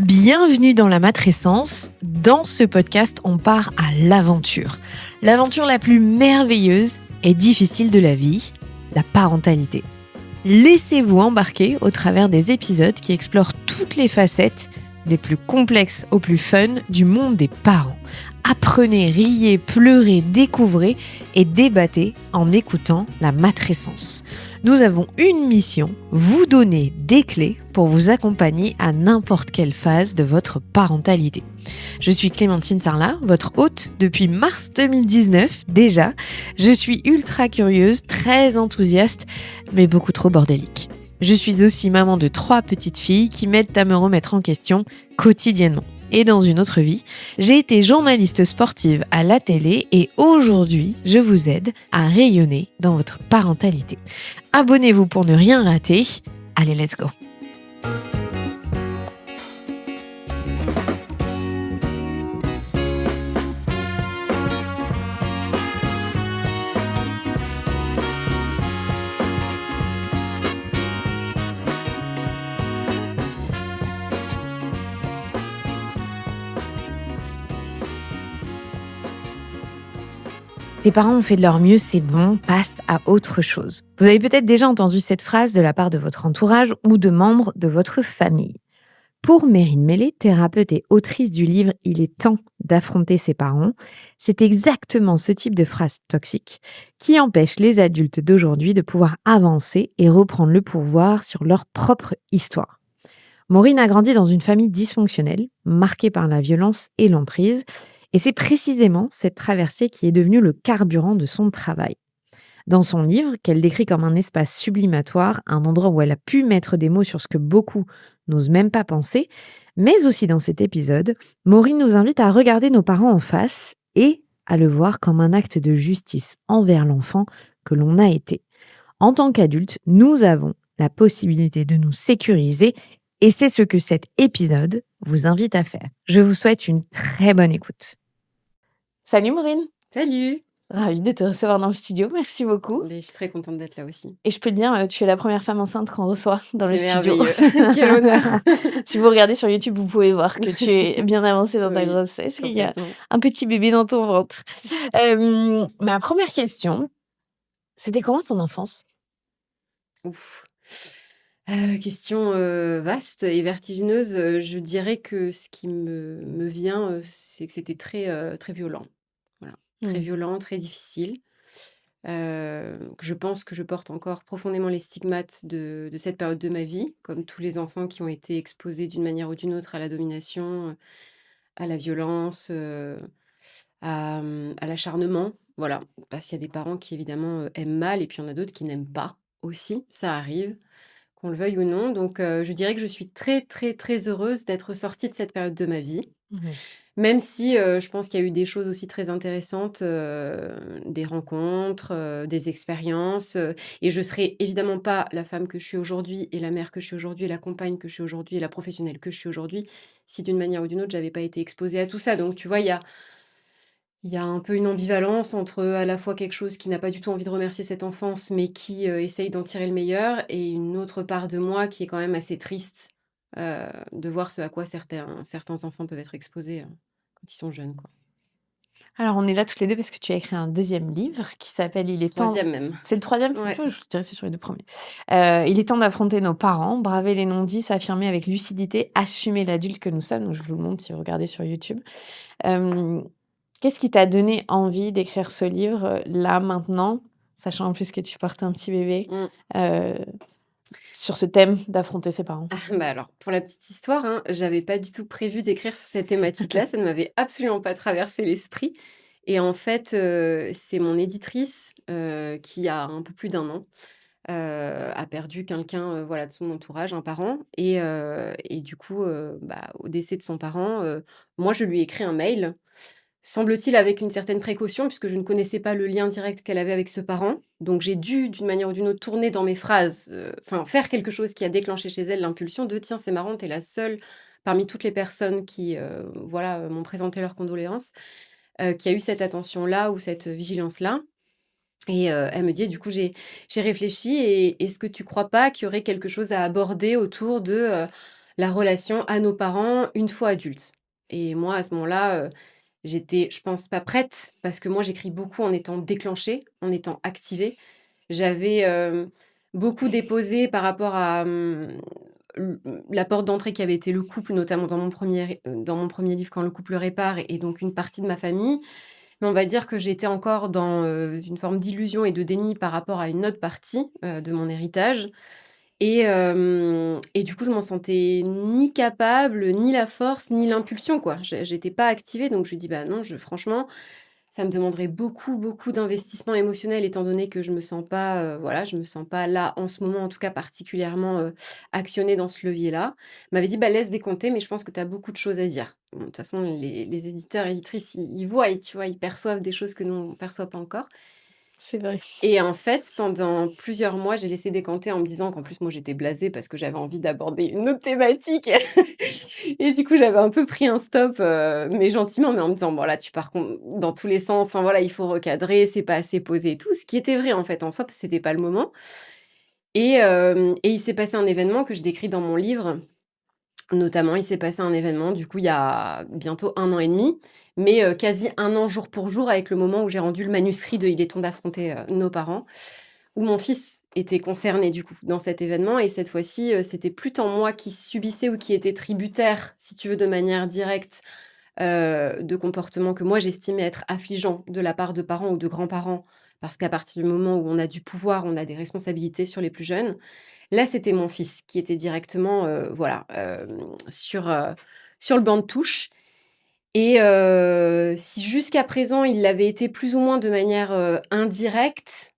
Bienvenue dans la matrescence. Dans ce podcast, on part à l'aventure. L'aventure la plus merveilleuse et difficile de la vie, la parentalité. Laissez-vous embarquer au travers des épisodes qui explorent toutes les facettes, des plus complexes aux plus fun, du monde des parents. Apprenez, riez, pleurez, découvrez et débattez en écoutant la matrescence. Nous avons une mission, vous donner des clés pour vous accompagner à n'importe quelle phase de votre parentalité. Je suis Clémentine Sarlat, votre hôte depuis mars 2019 déjà. Je suis ultra curieuse, très enthousiaste, mais beaucoup trop bordélique. Je suis aussi maman de 3 petites filles qui m'aident à me remettre en question quotidiennement. Et dans une autre vie, j'ai été journaliste sportive à la télé et aujourd'hui, je vous aide à rayonner dans votre parentalité. Abonnez-vous pour ne rien rater. Allez, let's go! Tes parents ont fait de leur mieux, c'est bon, passe à autre chose. Vous avez peut-être déjà entendu cette phrase de la part de votre entourage ou de membres de votre famille. Pour Mérine Mellé, thérapeute et autrice du livre « Il est temps d'affronter ses parents », c'est exactement ce type de phrase toxique qui empêche les adultes d'aujourd'hui de pouvoir avancer et reprendre le pouvoir sur leur propre histoire. Maureen a grandi dans une famille dysfonctionnelle, marquée par la violence et l'emprise, et c'est précisément cette traversée qui est devenue le carburant de son travail. Dans son livre, qu'elle décrit comme un espace sublimatoire, un endroit où elle a pu mettre des mots sur ce que beaucoup n'osent même pas penser, mais aussi dans cet épisode, Maureen nous invite à regarder nos parents en face et à le voir comme un acte de justice envers l'enfant que l'on a été. En tant qu'adultes, nous avons la possibilité de nous sécuriser et c'est ce que cet épisode vous invite à faire. Je vous souhaite une très bonne écoute. Salut Maureen. Salut. Ravie de te recevoir dans le studio, merci beaucoup. Je suis très contente d'être là aussi. Et je peux te dire, tu es la première femme enceinte qu'on reçoit dans le C'est studio. merveilleux. Quel honneur. Si vous regardez sur YouTube, vous pouvez voir que tu es bien avancée dans ta Oui, grossesse, qu'il y a complètement. un petit bébé dans ton ventre. Ma première question, c'était comment ton enfance? Ouf. Question vaste et vertigineuse. Je dirais que ce qui me vient, c'est que c'était très violent. Voilà. Très violent, très difficile. Que je pense que je porte encore profondément les stigmates de cette période de ma vie, comme tous les enfants qui ont été exposés d'une manière ou d'une autre à la domination, à la violence, à l'acharnement. Voilà, parce qu'il y a des parents qui évidemment aiment mal et puis il y en a d'autres qui n'aiment pas aussi, ça arrive, qu'on le veuille ou non. Donc je dirais que je suis très très très heureuse d'être sortie de cette période de ma vie. Même si je pense qu'il y a eu des choses aussi très intéressantes, des rencontres, des expériences. Et je serais évidemment pas la femme que je suis aujourd'hui et la mère que je suis aujourd'hui et la compagne que je suis aujourd'hui et la professionnelle que je suis aujourd'hui si d'une manière ou d'une autre j'avais pas été exposée à tout ça. Donc tu vois, il y a un peu une ambivalence entre à la fois quelque chose qui n'a pas du tout envie de remercier cette enfance mais qui essaye d'en tirer le meilleur et une autre part de moi qui est quand même assez triste de voir ce à quoi certains enfants peuvent être exposés quand ils sont jeunes, quoi. Alors, on est là toutes les deux parce que tu as écrit un deuxième livre qui s'appelle « Il est temps ». Troisième même. C'est le troisième? Ouais. Je dirais que c'est sur les 2 premiers. Il est temps d'affronter nos parents, braver les non-dits, s'affirmer avec lucidité, assumer l'adulte que nous sommes. Donc, je vous le montre si vous regardez sur YouTube. Qu'est-ce qui t'a donné envie d'écrire ce livre, là, maintenant, sachant en plus que tu portes un petit bébé, sur ce thème d'affronter ses parents? Bah alors, pour la petite histoire, hein, j'avais pas du tout prévu d'écrire sur cette thématique-là, ça ne m'avait absolument pas traversé l'esprit. Et en fait, c'est mon éditrice qui a un peu plus d'1 an a perdu quelqu'un voilà, de son entourage, un parent. Et du coup, bah, au décès de son parent, moi, je lui ai écrit un mail. Semble-t-il avec une certaine précaution, puisque je ne connaissais pas le lien direct qu'elle avait avec ce parent. Donc j'ai dû, d'une manière ou d'une autre, tourner dans mes phrases, faire quelque chose qui a déclenché chez elle l'impulsion de: «Tiens, c'est marrant, tu es la seule parmi toutes les personnes qui, voilà, m'ont présenté leurs condoléances, qui a eu cette attention-là ou cette vigilance-là». Et elle me dit: «Du coup, j'ai réfléchi et est-ce que tu crois pas qu'il y aurait quelque chose à aborder autour de, la relation à nos parents une fois adultes. Et moi, à ce moment-là, j'étais, je pense, pas prête parce que moi, j'écris beaucoup en étant déclenchée, en étant activée. J'avais beaucoup déposé par rapport à la porte d'entrée qui avait été le couple, notamment dans mon premier livre, Quand le couple répare, et donc une partie de ma famille. Mais on va dire que j'étais encore dans une forme d'illusion et de déni par rapport à une autre partie de mon héritage. Et du coup, je m'en sentais ni capable, ni la force, ni l'impulsion, quoi. J'étais pas activée, donc je lui dis: «Bah non, franchement, ça me demanderait beaucoup, beaucoup d'investissement émotionnel étant donné que je me sens pas, voilà, je me sens pas là, en ce moment, en tout cas particulièrement, actionnée dans ce levier-là». Elle m'avait dit: «Bah laisse décompter, mais je pense que tu as beaucoup de choses à dire». Bon, de toute façon, les éditeurs, éditrices, ils voient, tu vois? Ils perçoivent des choses que nous, on perçoit pas encore. C'est vrai. Et en fait, pendant plusieurs mois, j'ai laissé décanter en me disant qu'en plus, moi, j'étais blasée parce que j'avais envie d'aborder une autre thématique. Et du coup, j'avais un peu pris un stop, mais gentiment, mais en me disant: «Bon, là, tu pars dans tous les sens, enfin, voilà, il faut recadrer, c'est pas assez posé et tout», ce qui était vrai, en fait, en soi, parce que c'était pas le moment. Et il s'est passé un événement que je décris dans mon livre. Notamment, il s'est passé un événement, du coup, il y a bientôt 1 an et demi, mais quasi 1 an jour pour jour avec le moment où j'ai rendu le manuscrit de Il est temps d'affronter nos parents, où mon fils était concerné, du coup, dans cet événement. Et cette fois-ci, c'était plus tant moi qui subissais ou qui était tributaire, si tu veux, de manière directe, de comportements que moi j'estimais être affligeants de la part de parents ou de grands-parents, parce qu'à partir du moment où on a du pouvoir, on a des responsabilités sur les plus jeunes. Là, c'était mon fils qui était directement, voilà, sur le banc de touche. Et si jusqu'à présent, il l'avait été plus ou moins de manière, indirecte,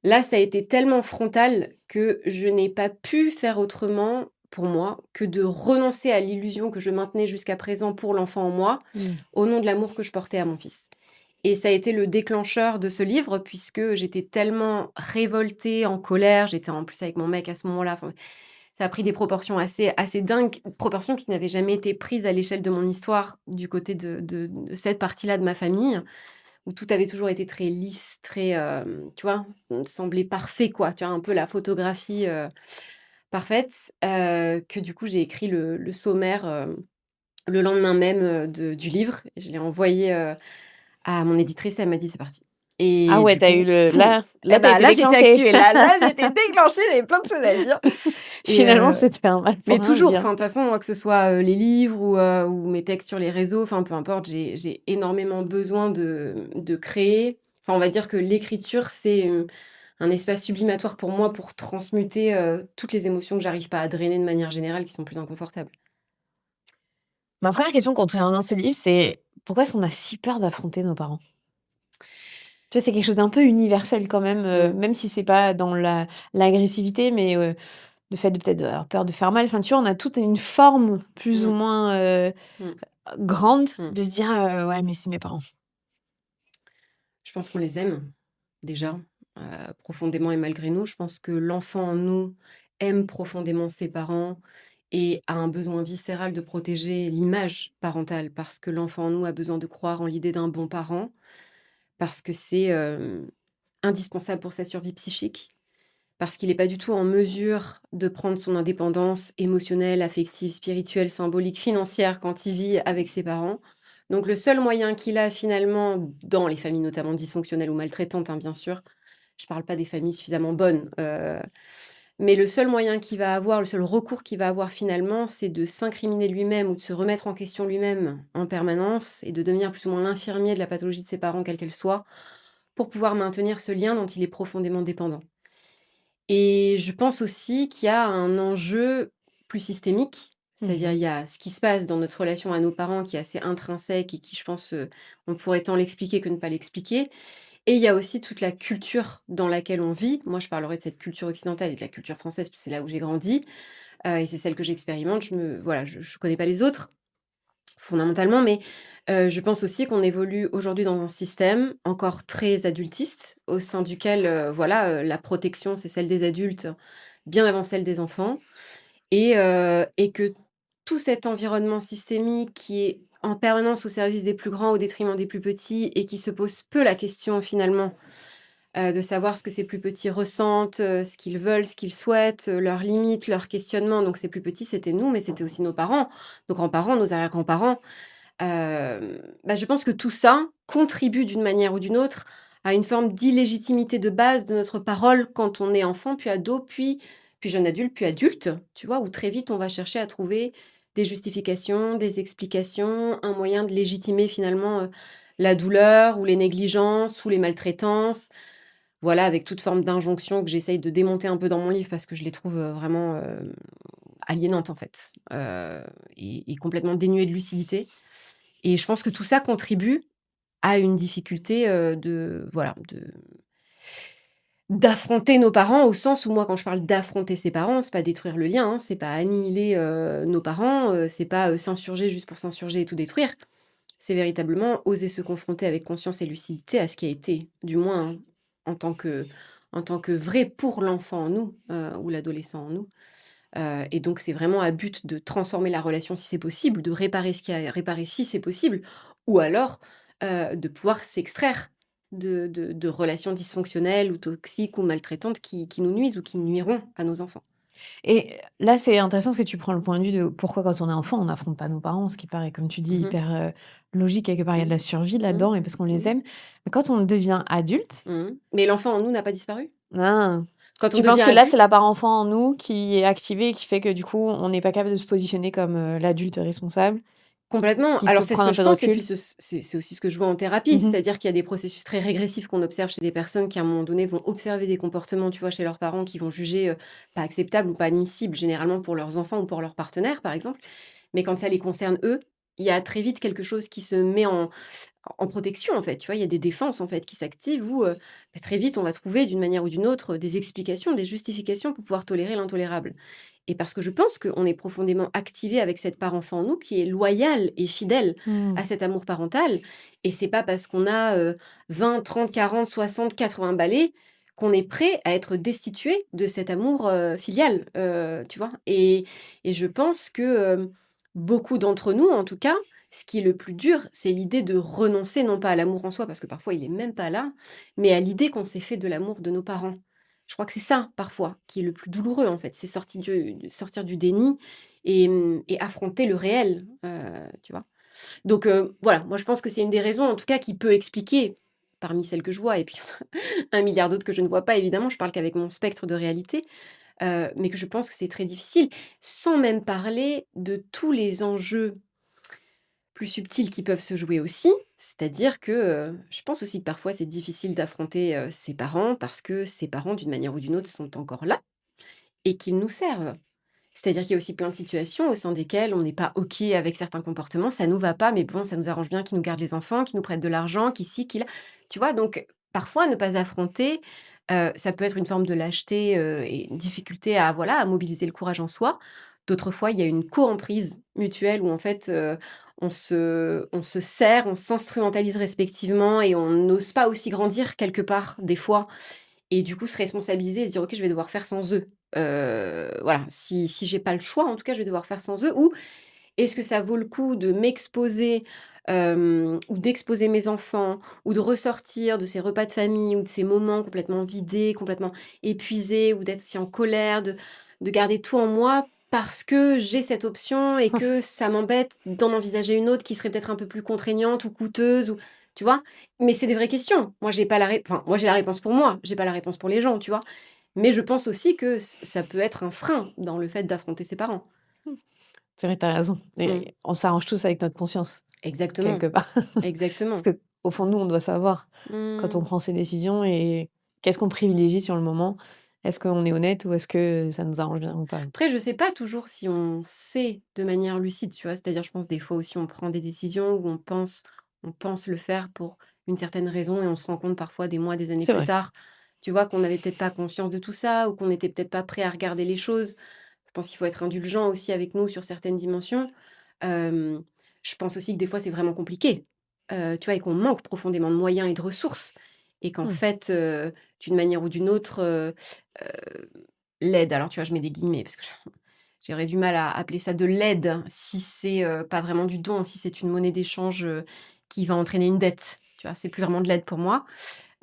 là, ça a été tellement frontal que je n'ai pas pu faire autrement, pour moi, que de renoncer à l'illusion que je maintenais jusqu'à présent pour l'enfant en moi, Mmh. au nom de l'amour que je portais à mon fils. Et ça a été le déclencheur de ce livre puisque j'étais tellement révoltée, en colère, j'étais en plus avec mon mec à ce moment-là, enfin, ça a pris des proportions assez dingues, proportions qui n'avaient jamais été prises à l'échelle de mon histoire du côté de cette partie-là de ma famille, où tout avait toujours été très lisse, très, tu vois? Semblait parfait, quoi, tu vois? Un peu la photographie, parfaite, que du coup j'ai écrit le sommaire, le lendemain même, du livre. Je l'ai envoyé, à mon éditrice, elle m'a dit: «C'est parti». Ah Et ouais, du tu as eu coup, le poum! là, tu as Bah, été là, j'étais déclenchée. activée, là, j'étais déclenchée, j'avais plein de choses à dire. Et Finalement, c'était un mal mais pour un toujours, bien. enfin, de toute façon, moi, que ce soit, les livres ou mes textes sur les réseaux, enfin, peu importe, j'ai énormément besoin de créer. Enfin, on va dire que l'écriture, c'est, un espace sublimatoire pour moi pour transmuter, toutes les émotions que j'arrive pas à drainer de manière générale, qui sont plus inconfortables. Ma première question concernant ce livre, c'est pourquoi est-ce qu'on a si peur d'affronter nos parents? Tu vois, c'est quelque chose d'un peu universel quand même, Mmh. même si c'est pas dans l'agressivité, mais, le fait de peut-être avoir peur de faire mal. Enfin, tu vois, on a toute une forme plus ou Mmh. moins, Mmh. grande Mmh. de se dire, «Ouais, mais c'est mes parents». Je pense qu'on les aime, déjà, profondément et malgré nous. Je pense que l'enfant en nous aime profondément ses parents et a un besoin viscéral de protéger l'image parentale, parce que l'enfant en nous a besoin de croire en l'idée d'un bon parent, parce que c'est, indispensable pour sa survie psychique, parce qu'il est pas du tout en mesure de prendre son indépendance émotionnelle, affective, spirituelle, symbolique, financière quand il vit avec ses parents. Donc le seul moyen qu'il a finalement, dans les familles notamment dysfonctionnelles ou maltraitantes, hein, bien sûr, je parle pas des familles suffisamment bonnes, mais le seul moyen qu'il va avoir, le seul recours qu'il va avoir finalement, c'est de s'incriminer lui-même ou de se remettre en question lui-même en permanence et de devenir plus ou moins l'infirmier de la pathologie de ses parents, quelle qu'elle soit, pour pouvoir maintenir ce lien dont il est profondément dépendant. Et je pense aussi qu'il y a un enjeu plus systémique, c'est-à-dire Mmh. il y a ce qui se passe dans notre relation à nos parents qui est assez intrinsèque et qui, je pense, on pourrait tant l'expliquer que ne pas l'expliquer. Et il y a aussi toute la culture dans laquelle on vit. Moi, je parlerai de cette culture occidentale et de la culture française, parce que c'est là où j'ai grandi, et c'est celle que j'expérimente. Voilà, je connais pas les autres, fondamentalement, mais je pense aussi qu'on évolue aujourd'hui dans un système encore très adultiste, au sein duquel, voilà, la protection, c'est celle des adultes, bien avant celle des enfants. Et que tout cet environnement systémique qui est en permanence au service des plus grands au détriment des plus petits et qui se pose peu la question finalement, de savoir ce que ces plus petits ressentent, ce qu'ils veulent, ce qu'ils souhaitent, leurs limites, leurs questionnements. Donc ces plus petits, c'était nous, mais c'était aussi nos parents, nos grands-parents, nos arrière-grands-parents. Je pense que tout ça contribue d'une manière ou d'une autre à une forme d'illégitimité de base de notre parole quand on est enfant, puis ado, puis jeune adulte, puis adulte, tu vois? Où très vite on va chercher à trouver des justifications, des explications, un moyen de légitimer finalement, la douleur ou les négligences ou les maltraitances. Voilà, avec toute forme d'injonction que j'essaye de démonter un peu dans mon livre parce que je les trouve, vraiment, aliénantes en fait, et complètement dénuées de lucidité. Et je pense que tout ça contribue à une difficulté, d'affronter nos parents au sens où moi, quand je parle d'affronter ses parents, c'est pas détruire le lien, hein, c'est pas annihiler, nos parents, c'est pas, s'insurger juste pour s'insurger et tout détruire. C'est véritablement oser se confronter avec conscience et lucidité à ce qui a été, du moins, hein, en tant que en tant que vrai pour l'enfant en nous, ou l'adolescent en nous. Et donc c'est vraiment à but de transformer la relation si c'est possible, de réparer ce qui a réparé si c'est possible, ou alors, de pouvoir s'extraire de relations dysfonctionnelles ou toxiques ou maltraitantes qui nous nuisent ou qui nuiront à nos enfants. Et là, c'est intéressant parce que tu prends le point de vue de pourquoi quand on est enfant, on n'affronte pas nos parents, ce qui paraît, comme tu dis, Mmh mh. hyper, logique quelque part. Il y a de Mmh. la survie Mmh. là-dedans et parce qu'on les Mmh. aime. Mais quand on devient adulte, Mmh. Mais l'enfant en nous n'a pas disparu. ah, Quand on tu devient penses que là, c'est adulte. la part enfant en nous qui est activée et qui fait que du coup, on n'est pas capable de se positionner comme, l'adulte responsable, Complètement. qui Alors peut c'est ce prendre que un je peu de pense et puis recul? c'est aussi ce que je vois en thérapie. Mmh mh. C'est-à-dire qu'il y a des processus très régressifs qu'on observe chez des personnes qui, à un moment donné, vont observer des comportements, tu vois, chez leurs parents qui vont juger, pas acceptables ou pas admissibles, généralement pour leurs enfants ou pour leurs partenaires, par exemple. Mais quand ça les concerne eux, il y a très vite quelque chose qui se met en protection, en fait, tu vois? Il y a des défenses, en fait, qui s'activent où, très vite, on va trouver d'une manière ou d'une autre, des explications, des justifications pour pouvoir tolérer l'intolérable. Et parce que je pense qu'on est profondément activé avec cette part enfant en nous qui est loyale et fidèle Mmh. à cet amour parental. Et c'est pas parce qu'on a 20, 30, 40, 60, 80 balais qu'on est prêt à être destitué de cet amour filial, tu vois. Et je pense que beaucoup d'entre nous, en tout cas, ce qui est le plus dur, c'est l'idée de renoncer non pas à l'amour en soi, parce que parfois il est même pas là, mais à l'idée qu'on s'est fait de l'amour de nos parents. Je crois que c'est ça, parfois, qui est le plus douloureux, en fait. C'est sortir du déni et affronter le réel, tu vois? Donc voilà, moi je pense que c'est une des raisons, en tout cas, qui peut expliquer, parmi celles que je vois et puis 1 milliard d'autres que je ne vois pas évidemment, je parle qu'avec mon spectre de réalité, mais que je pense que c'est très difficile. Sans même parler de tous les enjeux plus subtils qui peuvent se jouer aussi. C'est-à-dire que, je pense aussi que parfois c'est difficile d'affronter, ses parents parce que ses parents, d'une manière ou d'une autre, sont encore là et qu'ils nous servent. C'est-à-dire qu'il y a aussi plein de situations au sein desquelles on n'est pas OK avec certains comportements, ça nous va pas, mais bon, ça nous arrange bien qu'ils nous gardent les enfants, qu'ils nous prêtent de l'argent, qu'ils ci, qu'ils là. Tu vois? Donc parfois ne pas affronter, ça peut être une forme de lâcheté, et une difficulté à voilà, à mobiliser le courage en soi. D'autres fois, il y a une co-emprise mutuelle où en fait, on se sert, on s'instrumentalise respectivement et on n'ose pas aussi grandir quelque part des fois et du coup se responsabiliser et se dire: «OK, je vais devoir faire sans eux». Voilà, si j'ai pas le choix, en tout cas, je vais devoir faire sans eux ou est-ce que ça vaut le coup de m'exposer, ou d'exposer mes enfants ou de ressortir de ces repas de famille ou de ces moments complètement vidés, complètement épuisés ou d'être si en colère, de garder tout en moi parce que j'ai cette option et que ça m'embête d'en envisager une autre qui serait peut-être un peu plus contraignante ou coûteuse ou tu vois? Mais c'est des vraies questions. Moi, j'ai pas la ré enfin, moi, j'ai la réponse pour moi, j'ai pas la réponse pour les gens, tu vois? Mais je pense aussi que ça peut être un frein dans le fait d'affronter ses parents. C'est vrai, tu as raison Mmh. et on s'arrange tous avec notre conscience, quelque Exactement, part. Parce exactement. qu'au fond de nous, on doit savoir quand on Mmh. prend ses décisions et qu'est-ce qu'on privilégie sur le moment? Est-ce qu'on est honnête ou est-ce que ça nous arrange bien ou pas? Après, je sais pas toujours si on sait de manière lucide, tu vois? C'est-à-dire, je pense des fois aussi, on prend des décisions où on pense le faire pour une certaine raison et on se rend compte parfois des mois, des années C'est plus vrai. tard, tu vois? Qu'on n'avait peut-être pas conscience de tout ça ou qu'on n'était peut-être pas prêt à regarder les choses. Je pense qu'il faut être indulgent aussi avec nous sur certaines dimensions. Hem, je pense aussi que des fois, c'est vraiment compliqué, tu vois? Et qu'on manque profondément de moyens et de ressources et qu'en Mmh. fait, d'une manière ou d'une autre, l'aide, alors tu vois, je mets des guillemets parce que j'aurais du mal à appeler ça de l'aide si c'est, pas vraiment du don, si c'est une monnaie d'échange, qui va entraîner une dette, tu vois? C'est plus vraiment de l'aide pour moi.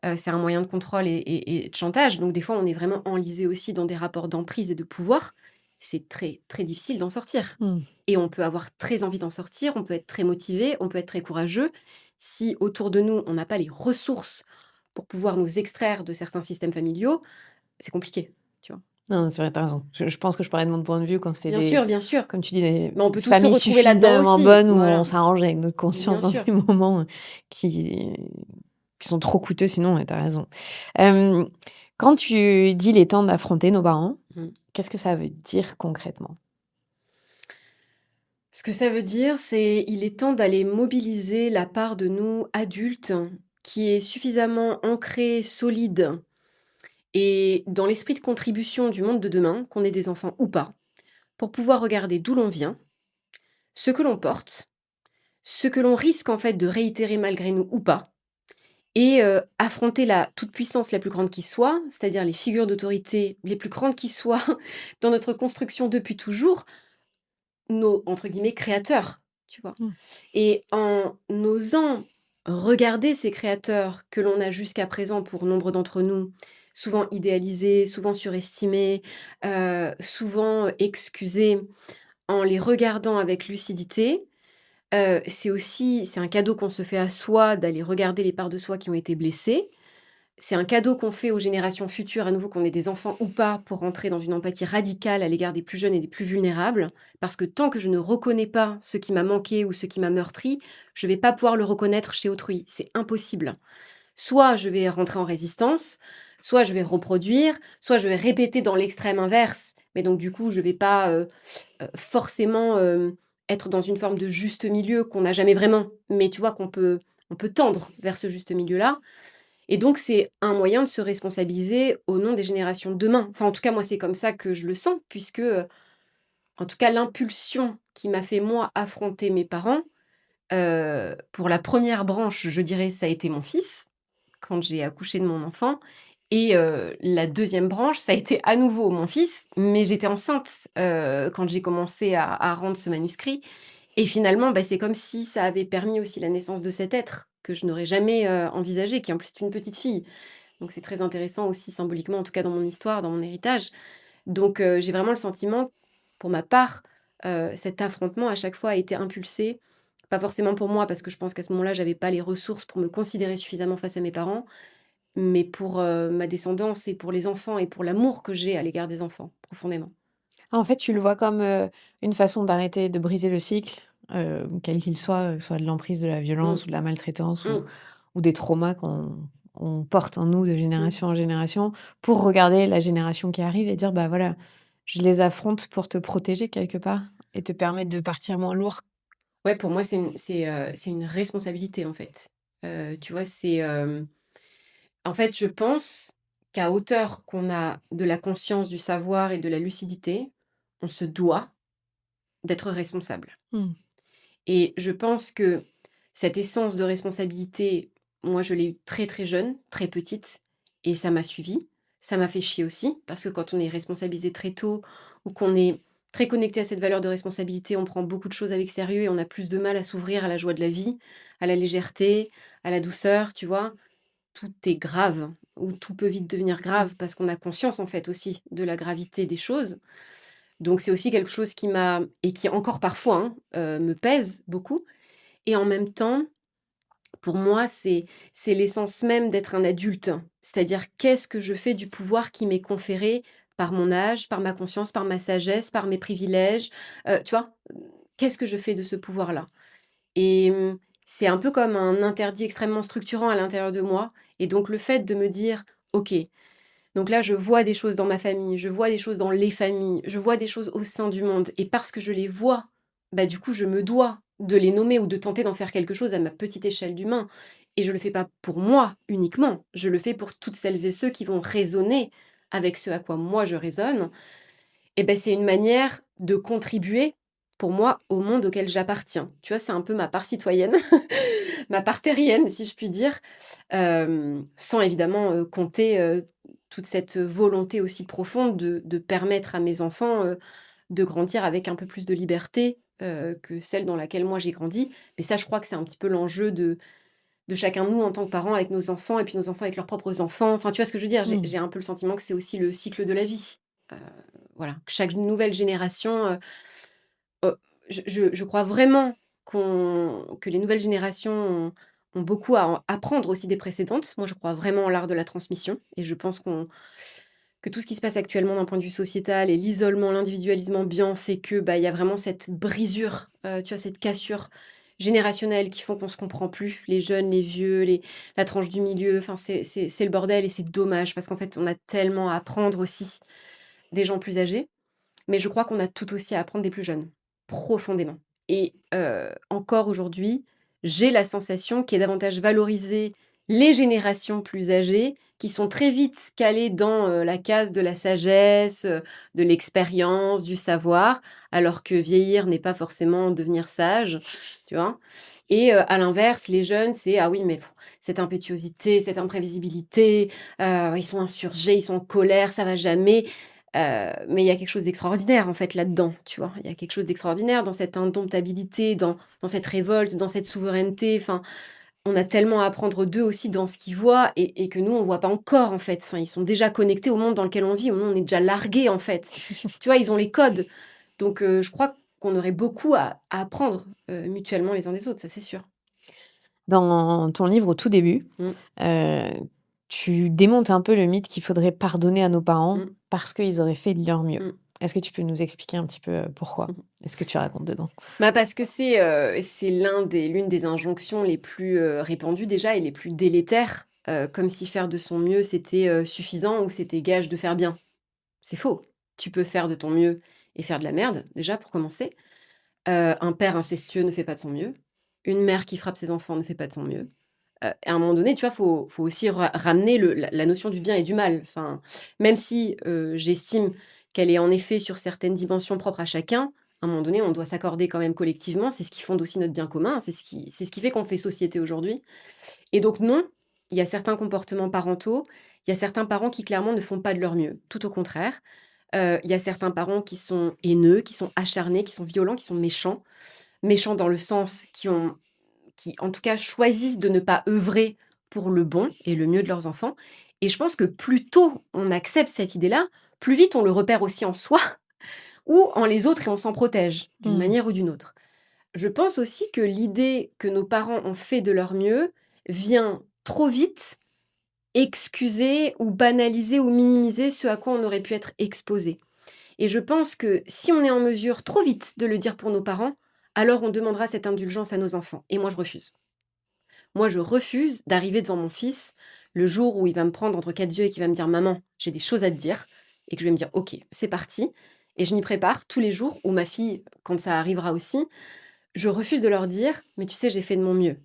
C'est un moyen de contrôle et de chantage, donc des fois, on est vraiment enlisé aussi dans des rapports d'emprise et de pouvoir. C'est très, très difficile d'en sortir Mmh. et on peut avoir très envie d'en sortir, on peut être très motivé, on peut être très courageux. Si autour de nous, on n'a pas les ressources pour pouvoir nous extraire de certains systèmes familiaux, c'est compliqué, tu vois? Non, c'est vrai, tu raison. Je pense que je parlais de mon point de vue quand c'était Bien sûr, comme tu dis, des mais on peut tous se familles retrouver là-dedans suffisamment aussi. bonnes où on Voilà, s'arrange avec notre bien conscience dans sûr. des moments, qui qui sont trop coûteux sinon, tu raison. Hem, Quand tu dis: «Il est temps d'affronter nos parents», Mmh. qu'est-ce que ça veut dire concrètement? Ce que ça veut dire, c'est il est temps d'aller mobiliser la part de nous adultes qui est suffisamment ancrée, solide et dans l'esprit de contribution du monde de demain, qu'on ait des enfants ou pas, pour pouvoir regarder d'où l'on vient, ce que l'on porte, ce que l'on risque en fait de réitérer malgré nous ou pas, et affronter la toute-puissance la plus grande qui soit, c'est-à-dire les figures d'autorité les plus grandes qui soient dans notre construction depuis toujours, nos entre guillemets «créateurs», tu vois? Mmh. Et en osant regarder ces créateurs que l'on a jusqu'à présent pour nombre d'entre nous, souvent idéalisés, souvent surestimés, souvent excusés, en les regardant avec lucidité, c'est un cadeau qu'on se fait à soi d'aller regarder les parts de soi qui ont été blessées. C'est un cadeau qu'on fait aux générations futures, à nouveau qu'on ait des enfants ou pas, pour rentrer dans une empathie radicale à l'égard des plus jeunes et des plus vulnérables. Parce que tant que je ne reconnais pas ce qui m'a manqué ou ce qui m'a meurtri, je vais pas pouvoir le reconnaître chez autrui. C'est impossible. Soit je vais rentrer en résistance, soit je vais reproduire, soit je vais répéter dans l'extrême inverse. Mais donc du coup, je vais pas forcément être dans une forme de juste milieu qu'on n'a jamais vraiment. Mais tu vois on peut tendre vers ce juste milieu-là. Et donc, c'est un moyen de se responsabiliser au nom des générations de demain. Enfin, en tout cas, moi, c'est comme ça que je le sens, puisque, en tout cas, l'impulsion qui m'a fait, moi, affronter mes parents, pour la première branche, je dirais, ça a été mon fils, quand j'ai accouché de mon enfant. Et la deuxième branche, ça a été à nouveau mon fils, mais j'étais enceinte quand j'ai commencé à rendre ce manuscrit. Et finalement, bah, c'est comme si ça avait permis aussi la naissance de cet être que je n'aurais jamais envisagé, qui en plus est une petite fille. Donc c'est très intéressant aussi symboliquement, en tout cas dans mon histoire, dans mon héritage. Donc j'ai vraiment le sentiment, pour ma part, cet affrontement à chaque fois a été impulsé, pas forcément pour moi parce que je pense qu'à ce moment-là, j'avais pas les ressources pour me considérer suffisamment face à mes parents, mais pour, ma descendance et pour les enfants et pour l'amour que j'ai à l'égard des enfants, profondément. Ah, en fait, tu le vois comme, une façon d'arrêter de briser le cycle, quel qu'il soit, soit de l'emprise, de la Mmh. violence ou de la maltraitance Mmh. ou des traumas qu'on porte en nous de Mmh. génération en génération, pour regarder la génération qui arrive et dire: «Bah, voilà, je les affronte pour te protéger quelque part et te permettre de partir moins lourd». Ouais, pour moi, c'est une responsabilité, en fait. Tu vois, en fait, je pense qu'à hauteur qu'on a de la conscience, du savoir et de la lucidité, on se doit d'être responsable. Mmh. Et je pense que cette essence de responsabilité, moi, je l'ai eue très, très jeune, très petite, et ça m'a suivie. Ça m'a fait chier aussi, parce que quand on est responsabilisé très tôt ou qu'on est très connecté à cette valeur de responsabilité, on prend beaucoup de choses avec sérieux et on a plus de mal à s'ouvrir à la joie de la vie, à la légèreté, à la douceur, tu vois? Tout est grave, ou tout peut vite devenir grave parce qu'on a conscience, en fait, aussi de la gravité des choses. Donc c'est aussi quelque chose qui m'a et qui encore parfois, hein, me pèse beaucoup. Et en même temps, pour moi, c'est l'essence même d'être un adulte. C'est-à-dire, qu'est-ce que je fais du pouvoir qui m'est conféré par mon âge, par ma conscience, par ma sagesse, par mes privilèges? Tu vois? Qu'est-ce que je fais de ce pouvoir-là? Et c'est un peu comme un interdit extrêmement structurant à l'intérieur de moi, et donc le fait de me dire: «OK, donc là, je vois des choses dans ma famille, je vois des choses dans les familles, je vois des choses au sein du monde, et parce que je les vois, bah, du coup, je me dois de les nommer ou de tenter d'en faire quelque chose à ma petite échelle d'humain. Et je le fais pas pour moi uniquement, je le fais pour toutes celles et ceux qui vont résonner avec ce à quoi moi je résonne. Et ben, c'est une manière de contribuer, pour moi, au monde auquel j'appartiens. Tu vois, c'est un peu ma part citoyenne, ma part terrienne, si je puis dire, sans évidemment, compter, toute cette volonté aussi profonde de permettre à mes enfants, de grandir avec un peu plus de liberté, que celle dans laquelle moi j'ai grandi. Mais ça, je crois que c'est un petit peu l'enjeu de chacun de nous en tant que parents avec nos enfants et puis nos enfants avec leurs propres enfants. Enfin, tu vois ce que je veux dire? J'ai Mmh. j'ai un peu le sentiment que c'est aussi le cycle de la vie. Heu, voilà, que chaque nouvelle génération, je crois vraiment que les nouvelles générations ont beaucoup à en apprendre aussi des précédentes. Moi, je crois vraiment en l'art de la transmission et je pense que tout ce qui se passe actuellement d'un point de vue sociétal et l'isolement, l'individualisme ambiant fait que, bah, il y a vraiment cette brisure, tu vois, cette cassure générationnelle qui font qu'on se comprend plus, les jeunes, les vieux, la tranche du milieu, enfin, c'est le bordel et c'est dommage parce qu'en fait, on a tellement à apprendre aussi des gens plus âgés, mais je crois qu'on a tout aussi à apprendre des plus jeunes, profondément et encore aujourd'hui, j'ai la sensation qu'il y a davantage valorisé les générations plus âgées qui sont très vite calées dans, la case de la sagesse, de l'expérience, du savoir, alors que vieillir n'est pas forcément devenir sage, tu vois? Et à l'inverse, les jeunes, c'est: «Ah oui, mais cette impétuosité, cette imprévisibilité, ils sont insurgés, ils sont en colère, ça va jamais». Mais il y a quelque chose d'extraordinaire, en fait, là-dedans, tu vois? Il y a quelque chose d'extraordinaire dans cette indomptabilité, dans cette révolte, dans cette souveraineté. Enfin, on a tellement à apprendre d'eux aussi dans ce qu'ils voient et que nous, on voit pas encore, en fait. Enfin, ils sont déjà connectés au monde dans lequel on vit. Nous, on est déjà largués, en fait. Tu vois? Ils ont les codes. Donc je crois qu'on aurait beaucoup à apprendre, mutuellement les uns des autres, ça, c'est sûr. Dans ton livre, au tout début, Mmh, heu, tu démontes un peu le mythe qu'il faudrait pardonner à nos parents mmh, parce qu'ils auraient fait de leur mieux. mmh. Est-ce que tu peux nous expliquer un petit peu, pourquoi? Est-ce que tu racontes dedans? Bah, parce que c'est l'une des injonctions les plus, répandues déjà et les plus délétères, comme si faire de son mieux c'était, suffisant ou c'était gage de faire bien. C'est faux. Tu peux faire de ton mieux et faire de la merde, déjà pour commencer. Un père incestueux ne fait pas de son mieux. Une mère qui frappe ses enfants ne fait pas de son mieux. À un moment donné, tu vois, faut aussi ramener la notion du bien et du mal. Enfin, même si, j'estime qu'elle est en effet sur certaines dimensions propres à chacun, à un moment donné, on doit s'accorder quand même collectivement. C'est ce qui fonde aussi notre bien commun. C'est ce qui fait qu'on fait société aujourd'hui et donc non, il y a certains comportements parentaux, il y a certains parents qui clairement ne font pas de leur mieux. Tout au contraire. Il y a certains parents qui sont haineux, qui sont acharnés, qui sont violents, qui sont méchants. Méchants dans le sens qui, en tout cas, choisissent de ne pas œuvrer pour le bon et le mieux de leurs enfants. Et je pense que plus tôt on accepte cette idée-là, plus vite on le repère aussi en soi ou en les autres et on s'en protège d'une Mmh. manière ou d'une autre. Je pense aussi que l'idée que nos parents ont fait de leur mieux vient trop vite excuser ou banaliser ou minimiser ce à quoi on aurait pu être exposé. Et je pense que si on est en mesure trop vite de le dire pour nos parents, alors on demandera cette indulgence à nos enfants. Et moi, je refuse. Moi, je refuse d'arriver devant mon fils le jour où il va me prendre entre quatre yeux et qu'il va me dire: «Maman, j'ai des choses à te dire» et que je vais me dire: «OK, c'est parti» et je m'y prépare tous les jours ou ma fille, quand ça arrivera aussi, je refuse de leur dire: «Mais tu sais, j'ai fait de mon mieux».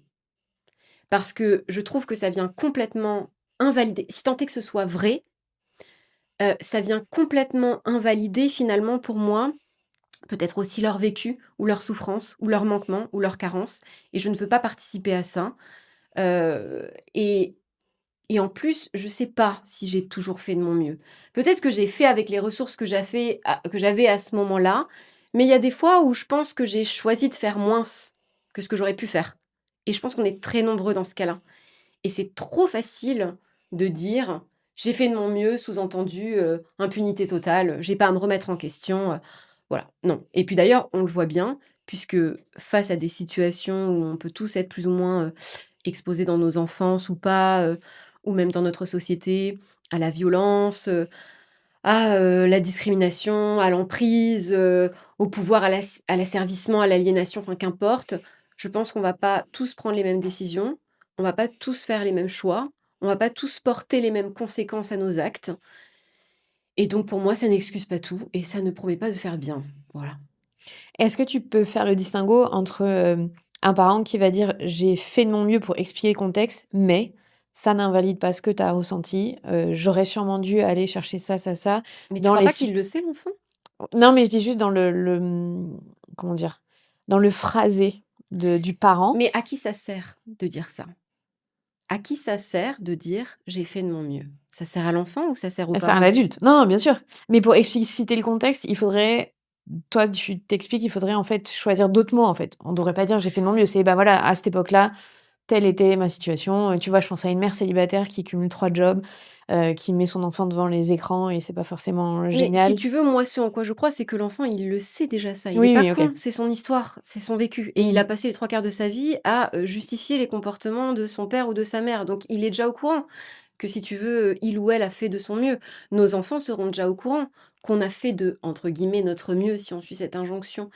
Parce que je trouve que ça vient complètement invalider si tant est que ce soit vrai, ça vient complètement invalider finalement pour moi, peut-être aussi leur vécu ou leur souffrance ou leur manquement ou leur carence et je ne veux pas participer à ça. Heu et et en plus, je sais pas si j'ai toujours fait de mon mieux. Peut-être que j'ai fait avec les ressources que j'avais à ce moment-là, mais il y a des fois où je pense que j'ai choisi de faire moins que ce que j'aurais pu faire et je pense qu'on est très nombreux dans ce cas-là et c'est trop facile de dire: «J'ai fait de mon mieux», sous-entendu, impunité totale, j'ai pas à me remettre en question, voilà, non et puis d'ailleurs, on le voit bien puisque face à des situations où on peut tous être plus ou moins, exposés dans nos enfances ou pas, ou même dans notre société, à la violence, à, la discrimination, à l'emprise, au pouvoir, à l'asservissement, à l'aliénation, enfin qu'importe. Je pense qu'on va pas tous prendre les mêmes décisions, on va pas tous faire les mêmes choix, on va pas tous porter les mêmes conséquences à nos actes et donc pour moi, ça n'excuse pas tout et ça ne promet pas de faire bien. Voilà. Est-ce que tu peux faire le distinguo entre, un parent qui va dire: «J'ai fait de mon mieux pour expliquer le contexte, mais ça n'invalide pas ce que tu as ressenti, j'aurais sûrement dû aller chercher ça, ça, ça» Mais tu dans crois les pas si qu'il le sait l'enfant? non, mais je dis juste dans comment dire? Dans le phrasé du parent. Mais à qui ça sert de dire ça? À qui ça sert de dire: «J'ai fait de mon mieux»? Ça sert à l'enfant ou ça sert aux C'est un parents? adulte. Non, non, bien sûr. Mais pour expliciter le contexte, il faudrait toi, tu t'expliques, il faudrait, en fait, choisir d'autres mots, en fait. On devrait pas dire: «J'ai fait de mon mieux». C'est, bah, voilà, à cette époque-là, telle était ma situation, tu vois? Je pense à une mère célibataire qui cumule 3 jobs, qui met son enfant devant les écrans et c'est pas forcément Mais si génial. tu veux, moi, ce en quoi je crois, c'est que l'enfant, il le sait déjà ça. Il est Oui, pas oui, OK. con, c'est son histoire, c'est son vécu et il Mmh. a passé les 3 quarts de sa vie à, justifier les comportements de son père ou de sa mère. Donc il est déjà au courant que si tu veux, il ou elle a fait de son mieux. Nos enfants seront déjà au courant qu'on a fait de, entre guillemets, «notre mieux» si on suit cette injonction.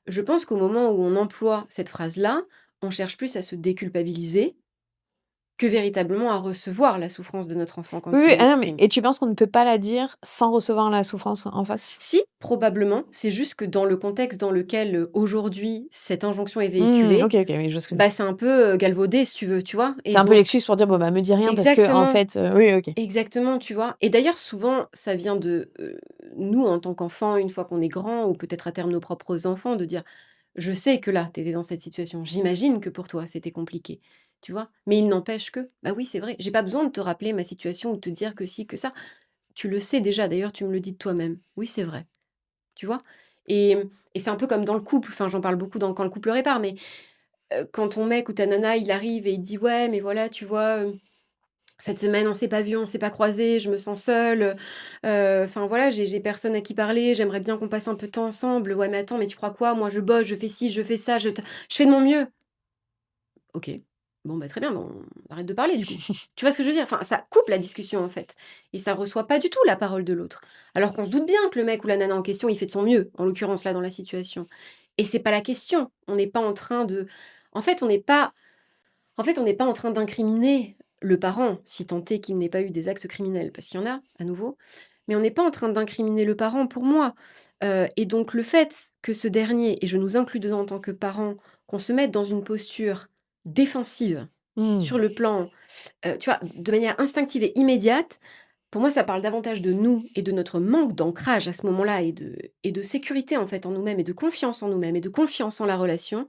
Je pense qu'au moment où on emploie cette phrase-là, on cherche plus à se déculpabiliser que véritablement à recevoir la souffrance de notre enfant Oui, quand il oui, ah non, mais l'exprime. et tu penses qu'on ne peut pas la dire sans recevoir la souffrance en face? Si, probablement, c'est juste que dans le contexte dans lequel, aujourd'hui, cette injonction est Mmh, véhiculée, OK, OK, oui, je vois ce que bah, c'est un peu, galvaudé si tu veux, tu vois? c'est Et un peu donc l'excuse pour dire: «Bon, bah, me dis rien parce que en exactement, fait, oui, OK. exactement, tu vois? Et d'ailleurs souvent ça vient de, nous en tant qu'enfants, une fois qu'on est grand ou peut-être à terme nos propres enfants, de dire: «Je sais que là, tu étais dans cette situation. J'imagine que pour toi, c'était compliqué». Tu vois? Mais il n'empêche que, bah, oui, c'est vrai, j'ai pas besoin de te rappeler ma situation ou de te dire que si, que ça. Tu le sais déjà, d'ailleurs tu me le dis de toi-même. Oui, c'est vrai. Tu vois? Et c'est un peu comme dans le couple, enfin, j'en parle beaucoup dans Quand le couple répare, mais quand ton mec ou ta nana, il arrive et il dit: «Ouais, mais voilà, tu vois, cette semaine, on s'est pas vu, on s'est pas croisé, je me sens seul, enfin voilà, j'ai personne à qui parler, j'aimerais bien qu'on passe un peu de temps ensemble. Ouais, mais attends, mais tu crois quoi? Moi, je bosse, je fais ci, je fais ça, je fais de mon mieux». OK. Bon, bah, très bien, bon, on arrête de parler du coup. Tu vois ce que je veux dire? Enfin, ça coupe la discussion en fait et ça reçoit pas du tout la parole de l'autre. Alors qu'on se doute bien que le mec ou la nana en question, il fait de son mieux, en l'occurrence là dans la situation. Et c'est pas la question. On n'est pas en train de en fait, on n'est pas en train d'incriminer le parent, si tant est qu'il n'ait pas eu des actes criminels, parce qu'il y en a, à nouveau, mais on n'est pas en train d'incriminer le parent pour moi. Et donc le fait que ce dernier, et je nous inclus dedans en tant que parents, qu'on se mette dans une posture défensive Mmh. sur le plan, tu vois, de manière instinctive et immédiate, pour moi, ça parle davantage de nous et de notre manque d'ancrage à ce moment-là et de sécurité, en fait, en nous-mêmes et de confiance en nous-mêmes et de confiance en la relation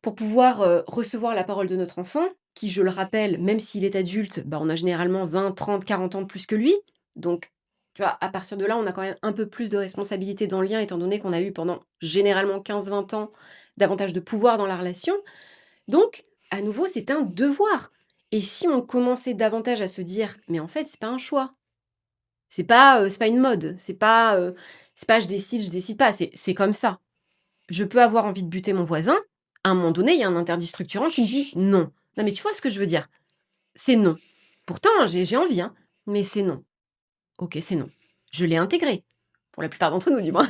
pour pouvoir, recevoir la parole de notre enfant qui, je le rappelle, même s'il est adulte, bah, on a généralement 20, 30, 40 ans de plus que lui. Donc, tu vois, à partir de là, on a quand même un peu plus de responsabilité dans le lien étant donné qu'on a eu pendant généralement 15, 20 ans davantage de pouvoir dans la relation. Donc, à nouveau, c'est un devoir. Et si on commençait davantage à se dire: «Mais en fait, c'est pas un choix, c'est pas une mode, c'est pas je décide pas, c'est comme ça. Je peux avoir envie de buter mon voisin, à un moment donné, il y a un interdit structurant qui me dit: "Non". Non, mais tu vois ce que je veux dire? C'est non. Pourtant, j'ai envie, hein, mais c'est non. OK, c'est non. Je l'ai intégré, pour la plupart d'entre nous du moins.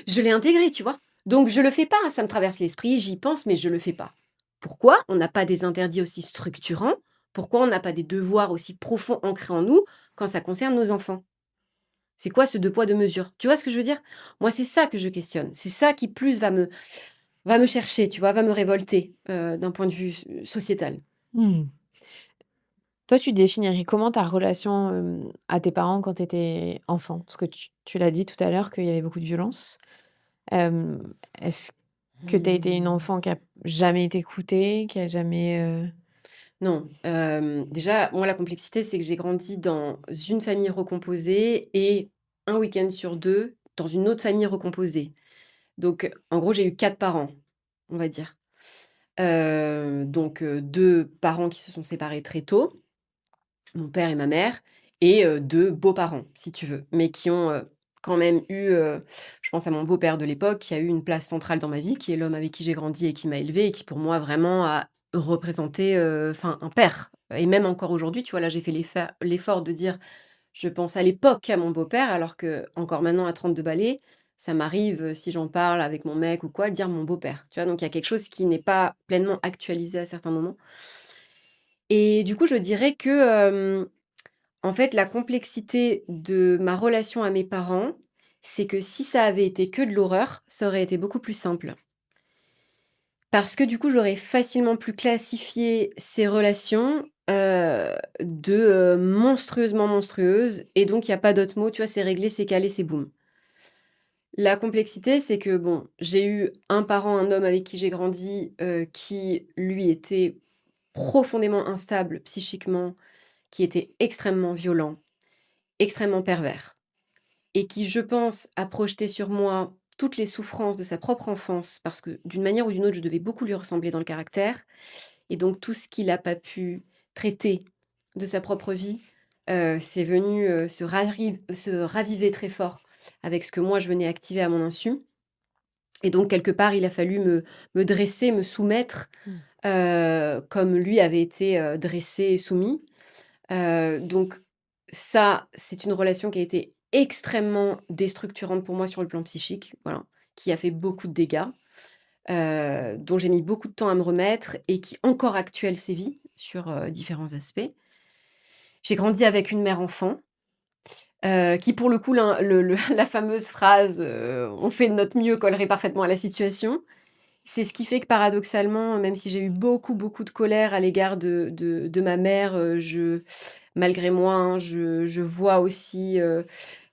Je l'ai intégré, tu vois? Donc je le fais pas, ça me traverse l'esprit, j'y pense, mais je le fais pas. Pourquoi on n'a pas des interdits aussi structurants? Pourquoi on n'a pas des devoirs aussi profonds ancrés en nous quand ça concerne nos enfants? C'est quoi ce 2 poids 2 mesures? Tu vois ce que je veux dire? Moi, c'est ça que je questionne. C'est ça qui plus va me chercher, tu vois? Va me révolter, d'un point de vue sociétal. Mmh. Toi, tu définirais comment ta relation, à tes parents quand tu étais enfant? Parce que tu l'as dit tout à l'heure qu'il y avait beaucoup de violence. Est-ce que tu as été une enfant qui a jamais été écoutée, qui a jamais, Non, déjà, moi, la complexité, c'est que j'ai grandi dans une famille recomposée et un week-end sur 2 dans une autre famille recomposée. Donc, en gros, j'ai eu 4 parents, on va dire. Donc, 2 parents qui se sont séparés très tôt, mon père et ma mère et 2 beaux-parents, si tu veux, mais qui ont, quand même eu, je pense à mon beau-père de l'époque, qui a eu une place centrale dans ma vie, qui est l'homme avec qui j'ai grandi et qui m'a élevée et qui pour moi vraiment a représenté, enfin un père et même encore aujourd'hui, tu vois? Là, j'ai fait l'effort de dire: «Je pense à l'époque à mon beau-père», alors que encore maintenant à 32 balais, ça m'arrive, si j'en parle avec mon mec ou quoi, de dire mon beau-père, tu vois? Donc il y a quelque chose qui n'est pas pleinement actualisé à certains moments et du coup, je dirais que, en fait, la complexité de ma relation à mes parents, c'est que si ça avait été que de l'horreur, ça aurait été beaucoup plus simple. Parce que du coup, j'aurais facilement pu classifier ces relations, de, monstrueusement monstrueuses et donc il y a pas d'autre mot, tu vois? C'est réglé, c'est calé, c'est boum. La complexité, c'est que bon, j'ai eu un parent, un homme avec qui j'ai grandi, qui lui était profondément instable psychiquement, qui était extrêmement violent, extrêmement pervers. Et qui, je pense, a projeté sur moi toutes les souffrances de sa propre enfance, parce que d'une manière ou d'une autre, je devais beaucoup lui ressembler dans le caractère Et donc tout ce qu'il a pas pu traiter de sa propre vie, c'est venu, se raviver très fort avec ce que moi je venais activer à mon insu. Et donc quelque part, il a fallu me dresser, me soumettre, Mmh. comme lui avait été, dressé et soumis. Donc ça, c'est une relation qui a été extrêmement déstructurante pour moi sur le plan psychique, voilà, qui a fait beaucoup de dégâts, dont j'ai mis beaucoup de temps à me remettre et qui encore actuelle sévit sur, différents aspects. J'ai grandi avec une mère enfant, qui pour le coup la fameuse phrase, «On fait de notre mieux» collerait parfaitement à la situation. C'est ce qui fait que paradoxalement, même si j'ai eu beaucoup, beaucoup de colère à l'égard de ma mère, malgré moi, hein, je vois aussi,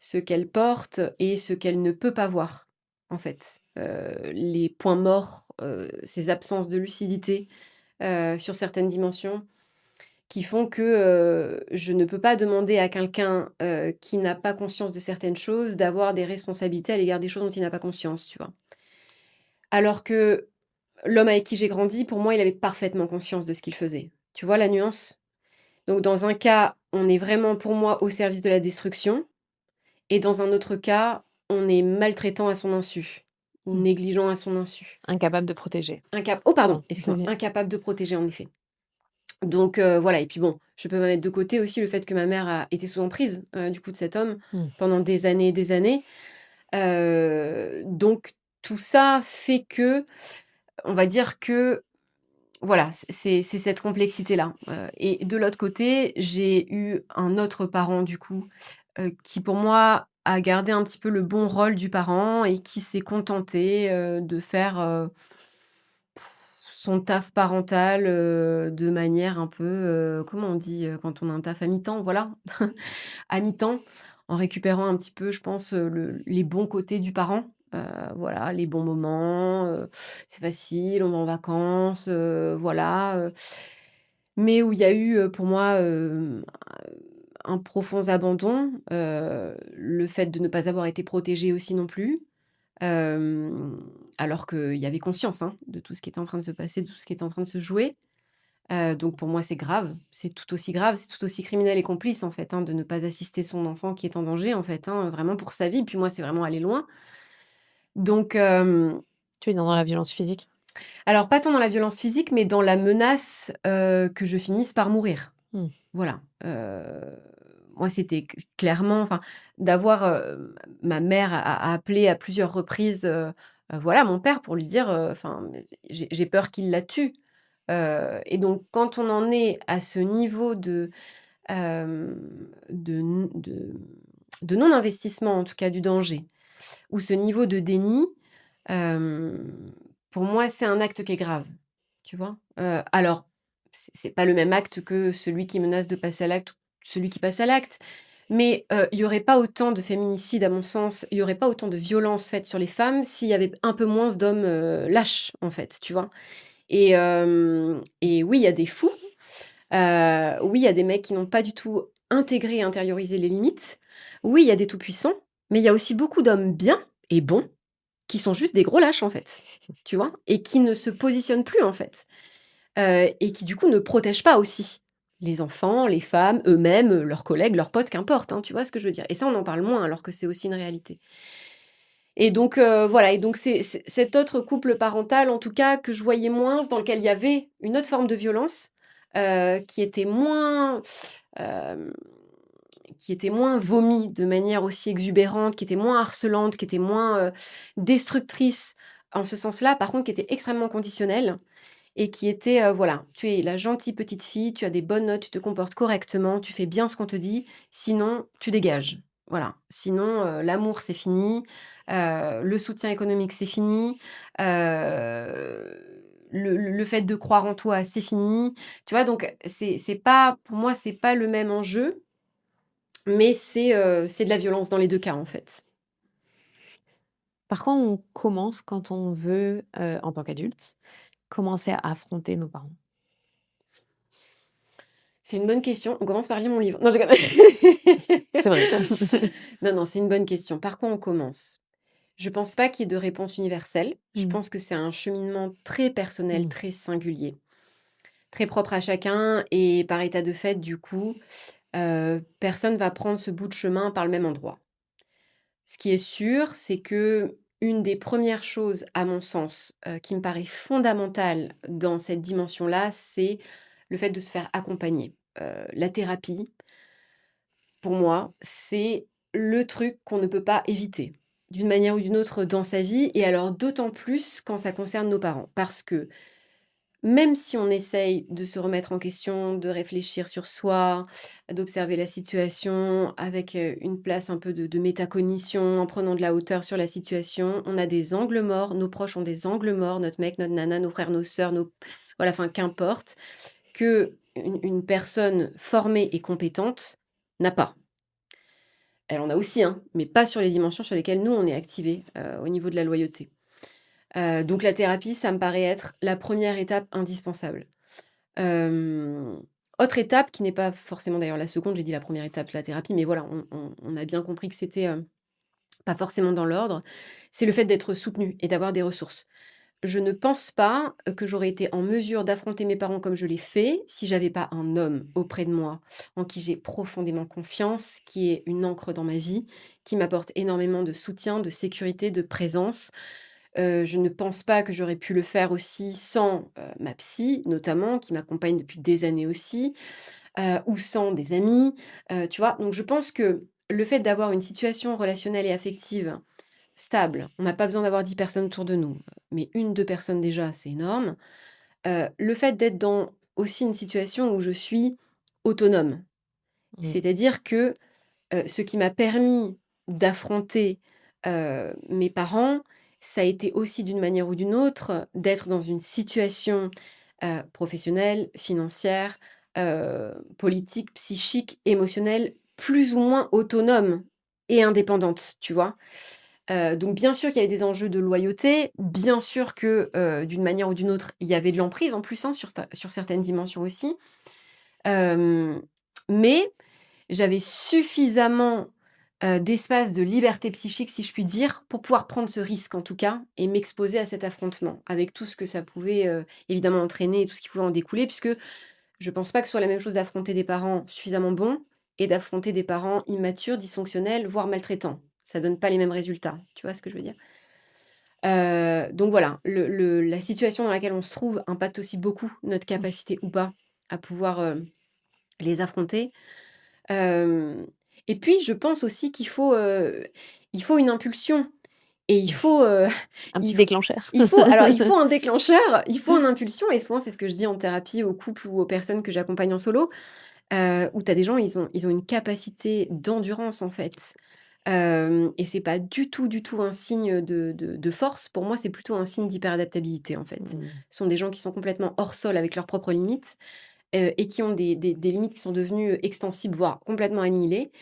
ce qu'elle porte et ce qu'elle ne peut pas voir, en fait. Les points morts, ces absences de lucidité, sur certaines dimensions qui font que, je ne peux pas demander à quelqu'un, qui n'a pas conscience de certaines choses, d'avoir des responsabilités à l'égard des choses dont il n'a pas conscience, tu vois? Alors que l'homme avec qui j'ai grandi, pour moi, il avait parfaitement conscience de ce qu'il faisait. Tu vois la nuance? Donc dans un cas, on est vraiment pour moi au service de la destruction et dans un autre cas, on est maltraitant à son insu ou Mmh. négligent à son insu. Incapable de protéger. Oh pardon, Pardon, excuse-moi, vas-y. incapable de protéger en effet. Donc voilà et puis bon, je peux me mettre de côté aussi le fait que ma mère a été sous emprise, du coup de cet homme Mmh. pendant des années et des années. Donc tout ça fait que, on va dire que voilà, c'est cette complexité-là, et de l'autre côté, j'ai eu un autre parent du coup, qui pour moi a gardé un petit peu le bon rôle du parent et qui s'est contenté, de faire, son taf parental, de manière un peu, comment on dit, quand on a un taf à mi-temps? Voilà, à mi-temps, en récupérant un petit peu, je pense, les bons côtés du parent. Voilà, les bons moments, c'est facile, on va en vacances, voilà, mais où il y a eu, pour moi, un profond abandon, le fait de ne pas avoir été protégée aussi non plus, hem, alors qu'il y avait conscience, hein, de tout ce qui était en train de se passer, de tout ce qui était en train de se jouer. Donc pour moi, c'est grave, c'est tout aussi criminel et complice, en fait, hein, de ne pas assister son enfant qui est en danger, en fait, hein, vraiment pour sa vie. Puis moi, c'est vraiment aller loin. Donc Tu es dans la violence physique? alors pas tant dans la violence physique, mais dans la menace, que je finisse par mourir. Mmh. Voilà, moi, c'était clairement enfin, d'avoir, ma mère a appelé à plusieurs reprises, voilà, mon père pour lui dire, enfin, j'ai peur qu'il la tue». Et donc quand on en est à ce niveau de n de non-investissement, en tout cas du danger, ou ce niveau de déni, pour moi, c'est un acte qui est grave, tu vois? Alors, c'est pas le même acte que celui qui menace de passer à l'acte ou celui qui passe à l'acte, mais il y aurait pas autant de féminicides à mon sens, il y aurait pas autant de violences faites sur les femmes s'il y avait un peu moins d'hommes, lâches, en fait, tu vois? Et oui, il y a des fous, oui, il y a des mecs qui n'ont pas du tout intégré et intériorisé les limites. Oui, il y a des tout-puissants, mais il y a aussi beaucoup d'hommes bien et bons qui sont juste des gros lâches, en fait, tu vois? Et qui ne se positionnent plus, en fait, et qui, du coup, ne protègent pas aussi les enfants, les femmes, eux-mêmes, leurs collègues, leurs potes, qu'importe, hein, tu vois ce que je veux dire? Et ça, on en parle moins alors que c'est aussi une réalité. Et donc voilà et donc c'est cet autre couple parental, en tout cas, que je voyais moins, dans lequel il y avait une autre forme de violence, qui était moins, hem, qui était moins vomi de manière aussi exubérante, qui était moins harcelante, qui était moins, destructrice en ce sens-là, par contre qui était extrêmement conditionnelle et qui était, voilà: «Tu es la gentille petite fille, tu as des bonnes notes, tu te comportes correctement, tu fais bien ce qu'on te dit, sinon tu dégages». Voilà. Sinon, l'amour c'est fini, le soutien économique c'est fini, le fait de croire en toi c'est fini. Tu vois? Donc c'est pas pour moi, c'est pas le même enjeu, mais c'est de la violence dans les 2 cas, en fait. Par quoi on commence quand on veut, en tant qu'adulte, commencer à affronter nos parents? C'est une bonne question. On commence par lire mon livre. Non, je déconne. C'est vrai. Non, non, c'est une bonne question. Par quoi on commence? Je pense pas qu'il y ait de réponse universelle. Je Mmh. pense que c'est un cheminement très personnel, Mmh. très singulier. très propre à chacun et par état de fait, du coup, personne va prendre ce bout de chemin par le même endroit. Ce qui est sûr, c'est que une des premières choses, à mon sens, qui me paraît fondamentale dans cette dimension-là, c'est le fait de se faire accompagner. La thérapie, pour moi, c'est le truc qu'on ne peut pas éviter, d'une manière ou d'une autre dans sa vie et alors d'autant plus quand ça concerne nos parents. Parce que même si on essaye de se remettre en question, de réfléchir sur soi, d'observer la situation avec, une place un peu de métacognition, en prenant de la hauteur sur la situation, on a des angles morts, nos proches ont des angles morts, notre mec, notre nana, nos frères, nos sœurs, nos voilà, enfin qu'importe, qu'une personne formée et compétente n'a pas. Elle en a aussi, hein, mais pas sur les dimensions sur lesquelles nous on est activés, au niveau de la loyauté. Donc la thérapie, ça me paraît être la première étape indispensable. Hem, Autre étape qui n'est pas forcément d'ailleurs la seconde, j'ai dit la première étape, la thérapie, mais voilà, on a bien compris que c'était, pas forcément dans l'ordre, c'est le fait d'être soutenu et d'avoir des ressources. Je ne pense pas, que j'aurais été en mesure d'affronter mes parents comme je l'ai fait, si j'avais pas un homme auprès de moi, en qui j'ai profondément confiance, qui est une ancre dans ma vie, qui m'apporte énormément de soutien, de sécurité, de présence. Je ne pense pas que j'aurais pu le faire aussi sans, ma psy notamment, qui m'accompagne depuis des années aussi, ou sans des amis, tu vois? Donc je pense que le fait d'avoir une situation relationnelle et affective stable, on n'a pas besoin d'avoir 10 personnes autour de nous, mais une, 2 personnes déjà, c'est énorme. Le fait d'être dans aussi une situation où je suis autonome, Mmh. c'est-à-dire que, ce qui m'a permis d'affronter, mes parents, ça a été aussi d'une manière ou d'une autre, d'être dans une situation, professionnelle, financière, politique, psychique, émotionnelle, plus ou moins autonome et indépendante, tu vois? Donc bien sûr qu'il y avait des enjeux de loyauté, bien sûr que, d'une manière ou d'une autre, il y avait de l'emprise en plus, hein, sur certaines dimensions aussi. Hem, mais j'avais suffisamment, d'espace de liberté psychique, si je puis dire, pour pouvoir prendre ce risque en tout cas et m'exposer à cet affrontement, avec tout ce que ça pouvait, évidemment entraîner et tout ce qui pouvait en découler puisque je pense pas que ce soit la même chose d'affronter des parents suffisamment bons et d'affronter des parents immatures, dysfonctionnels, voire maltraitants. Ça donne pas les mêmes résultats. Tu vois ce que je veux dire? Donc voilà, la situation dans laquelle on se trouve impacte aussi beaucoup notre capacité ou pas à pouvoir, les affronter. Hem Et puis je pense aussi il faut une impulsion et il faut, Un petit il f déclencheur. il faut un déclencheur, il faut une impulsion et souvent c'est ce que je dis en thérapie aux couples ou aux personnes que j'accompagne en solo, où tu as des gens, ils ont une capacité d'endurance en fait, et c'est pas du tout un signe de force. Pour moi, c'est plutôt un signe d'hyperadaptabilité en fait. Mmh. Ce sont des gens qui sont complètement hors sol avec leurs propres limites, et qui ont des limites qui sont devenues extensibles, voire complètement annihilées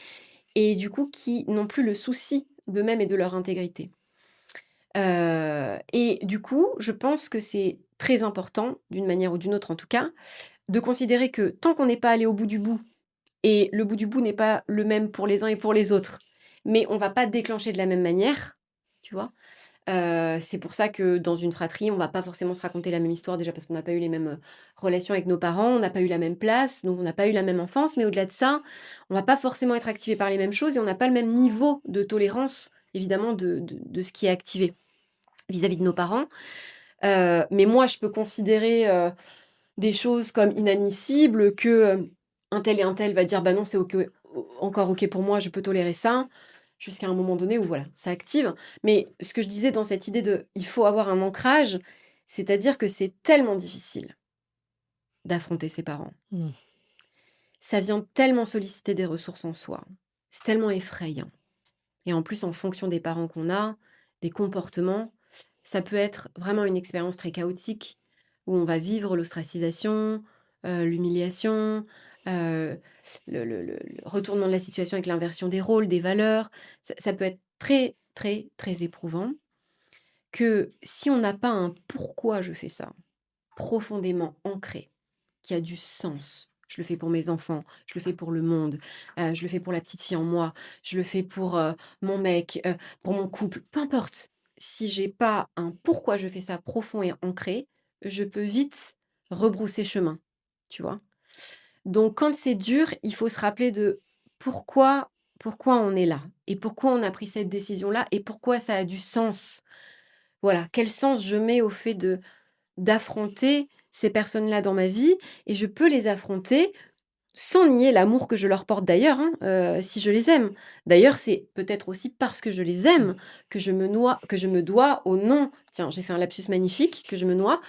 et du coup qui n'ont plus le souci d'eux-mêmes et de leur intégrité. Et du coup, je pense que c'est très important, d'une manière ou d'une autre en tout cas, de considérer que tant qu'on n'est pas allé au bout du bout et le bout du bout n'est pas le même pour les uns et pour les autres, mais on va pas déclencher de la même manière, tu vois? C'est pour ça que dans une fratrie, on va pas forcément se raconter la même histoire, déjà parce qu'on n'a pas eu les mêmes, relations avec nos parents, on n'a pas eu la même place, donc on n'a pas eu la même enfance, mais au-delà de ça, on va pas forcément être activé par les mêmes choses et on n'a pas le même niveau de tolérance, évidemment, de ce qui est activé vis-à-vis de nos parents. Mais moi, je peux considérer, des choses comme inadmissibles que, un tel et un tel va dire: «Bah non, c'est OK encore OK pour moi, je peux tolérer ça», jusqu'à un moment donné où voilà, ça active. Mais ce que je disais dans cette idée de il faut avoir un ancrage, c'est-à-dire que c'est tellement difficile d'affronter ses parents. Mmh. Ça vient tellement solliciter des ressources en soi. C'est tellement effrayant et en plus, en fonction des parents qu'on a, des comportements, ça peut être vraiment une expérience très chaotique où on va vivre l'ostracisation, l'humiliation, le retournement de la situation avec l'inversion des rôles, des valeurs. Ça peut être très, très, très éprouvant que si on n'a pas un pourquoi je fais ça, profondément ancré, qui a du sens. Je le fais pour mes enfants, je le fais pour le monde, je le fais pour la petite fille en moi, je le fais pour, mon mec, pour mon couple, peu importe. Si j'ai pas un pourquoi je fais ça profond et ancré, je peux vite rebrousser chemin. tu vois? Donc quand c'est dur, il faut se rappeler de pourquoi pourquoi on est là et pourquoi on a pris cette décision-là et pourquoi ça a du sens. Voilà, quel sens je mets au fait de d'affronter ces personnes-là dans ma vie et je peux les affronter sans nier l'amour que je leur porte d'ailleurs, hein, si je les aime. D'ailleurs, c'est peut-être aussi parce que je les aime que je me dois au nom tiens, j'ai fait un lapsus magnifique, que je me noie,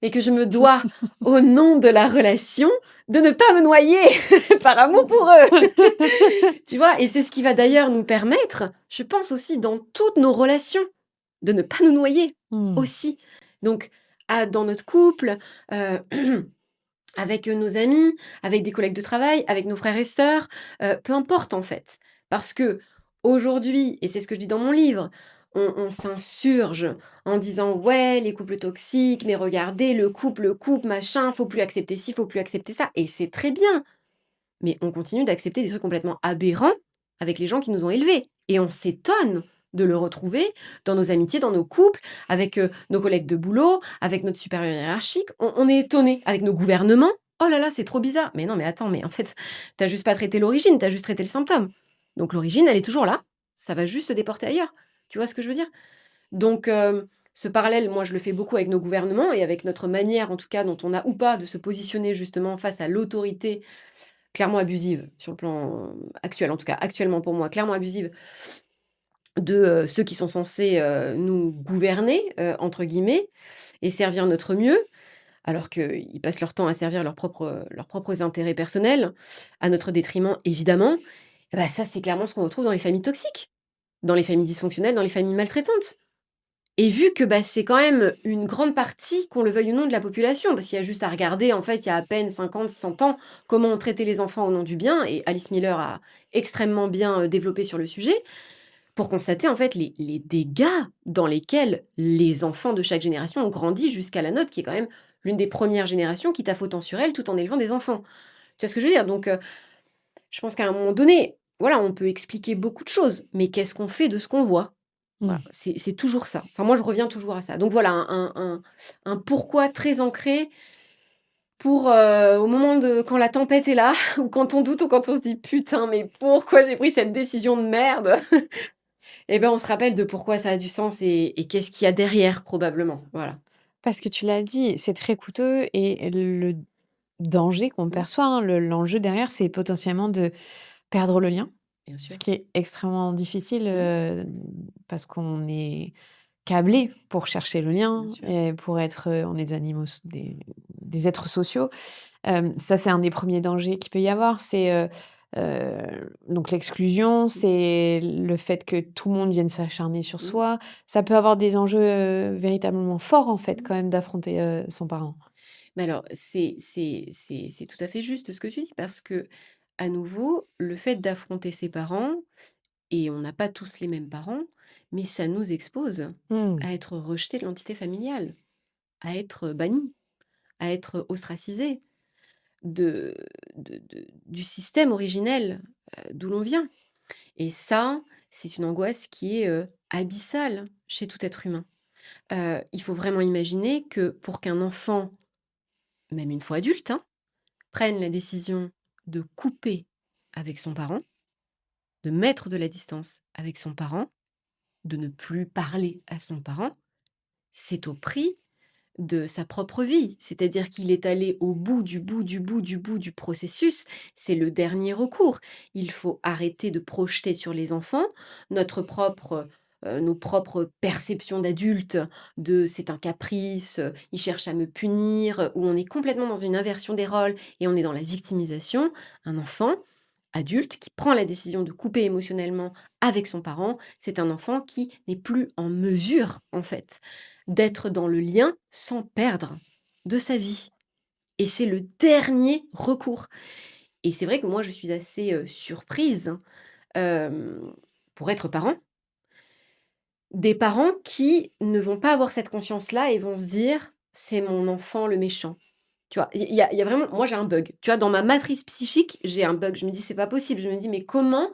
mais que je me dois au nom de la relation de ne pas me noyer par amour pour eux. Tu vois? Et c'est ce qui va d'ailleurs nous permettre, je pense aussi dans toutes nos relations, de ne pas nous noyer Mmh. aussi. Donc, dans notre couple, heu, avec nos amis, avec des collègues de travail, avec nos frères et sœurs, peu importe en fait. Parce que aujourd'hui, et c'est ce que je dis dans mon livre, on s'insurge en disant: «Ouais, les couples toxiques, mais regardez le couple, machin, faut plus accepter ci, faut plus accepter ça» et c'est très bien. Mais on continue d'accepter des trucs complètement aberrants avec les gens qui nous ont élevés et on s'étonne de le retrouver dans nos amitiés, dans nos couples, avec, nos collègues de boulot, avec notre supérieur hiérarchique. On est étonné avec nos gouvernements. «Oh là là, c'est trop bizarre!» mais non, mais attends, mais en fait, tu as juste pas traité l'origine, tu as juste traité le symptôme. Donc l'origine, elle est toujours là, ça va juste se déporter ailleurs. Tu vois ce que je veux dire? Donc ce parallèle, moi, je le fais beaucoup avec nos gouvernements et avec notre manière, en tout cas, dont on a ou pas de se positionner justement face à l'autorité clairement abusive sur le plan, actuel, en tout cas actuellement pour moi, clairement abusive de, ceux qui sont censés, «nous gouverner», entre guillemets et servir notre mieux, alors qu'ils passent leur temps à servir leurs propres intérêts personnels, à notre détriment évidemment. Et bah, ça, c'est clairement ce qu'on retrouve dans les familles toxiques, dans les familles dysfonctionnelles, dans les familles maltraitantes. Et vu que, bah, c'est quand même une grande partie, qu'on le veuille ou non, de la population, parce qu'il y a juste à regarder, en fait, il y a à peine 50-100 ans, comment on traitait les enfants au nom du bien et Alice Miller a extrêmement bien, développé sur le sujet, pour constater, en fait, les dégâts dans lesquels les enfants de chaque génération ont grandi jusqu'à la nôtre, qui est quand même l'une des premières générations qui taffe autant sur elle, tout en élevant des enfants. Tu vois ce que je veux dire? Donc je pense qu'à un moment donné, voilà, on peut expliquer beaucoup de choses, mais qu'est-ce qu'on fait de ce qu'on voit? Voilà, Mmh. c'est toujours ça. Enfin, moi, je reviens toujours à ça. Donc voilà, un pourquoi très ancré pour, au moment de quand la tempête est là, ou quand on doute, ou quand on se dit: «Putain, mais pourquoi j'ai pris cette décision de merde?» et ben, on se rappelle de pourquoi ça a du sens et qu'est-ce qu'il y a derrière probablement. Voilà. Parce que tu l'as dit, c'est très coûteux et le danger qu'on Mmh, perçoit, hein, l'enjeu derrière, c'est potentiellement de perdre le lien, bien ce sûr. qui est extrêmement difficile, Mmh, parce qu'on est câblés pour chercher le lien bien sûr. et pour être, on est des animaux des êtres sociaux. Ça, c'est un des premiers dangers qu'il peut y avoir, c'est, donc l'exclusion, Mmh, c'est le fait que tout le monde vienne s'acharner sur mmh, soi. Ça peut avoir des enjeux, véritablement forts, en fait, mmh. quand même, d'affronter, son parent. Mais alors, c'est tout à fait juste ce que tu dis parce que à nouveau, le fait d'affronter ses parents et on n'a pas tous les mêmes parents, mais ça nous expose Mmh. à être rejetés de l'entité familiale, à être bannis, à être ostracisés de du système originel, d'où l'on vient et ça, c'est une angoisse qui est, abyssale chez tout être humain. Il faut vraiment imaginer que pour qu'un enfant, même une fois adulte, hein, prenne la décision de couper avec son parent, de mettre de la distance avec son parent, de ne plus parler à son parent, c'est au prix de sa propre vie. C'est-à-dire qu'il est allé au bout du bout du bout du bout du processus. C'est le dernier recours. Il faut arrêter de projeter sur les enfants notre propre, nos propres perceptions d'adultes de c'est un caprice, il cherche à me punir, où on est complètement dans une inversion des rôles et on est dans la victimisation. Un enfant adulte qui prend la décision de couper émotionnellement avec son parent, c'est un enfant qui n'est plus en mesure, en fait, d'être dans le lien sans perdre de sa vie. Et c'est le dernier recours. Et c'est vrai que moi, je suis assez surprise, hein, pour être parent, des parents qui ne vont pas avoir cette conscience-là et vont se dire, c'est mon enfant le méchant. Tu vois, il y a vraiment, moi j'ai un bug. Tu vois, dans ma matrice psychique, j'ai un bug. Je me dis, c'est pas possible. Je me dis, mais comment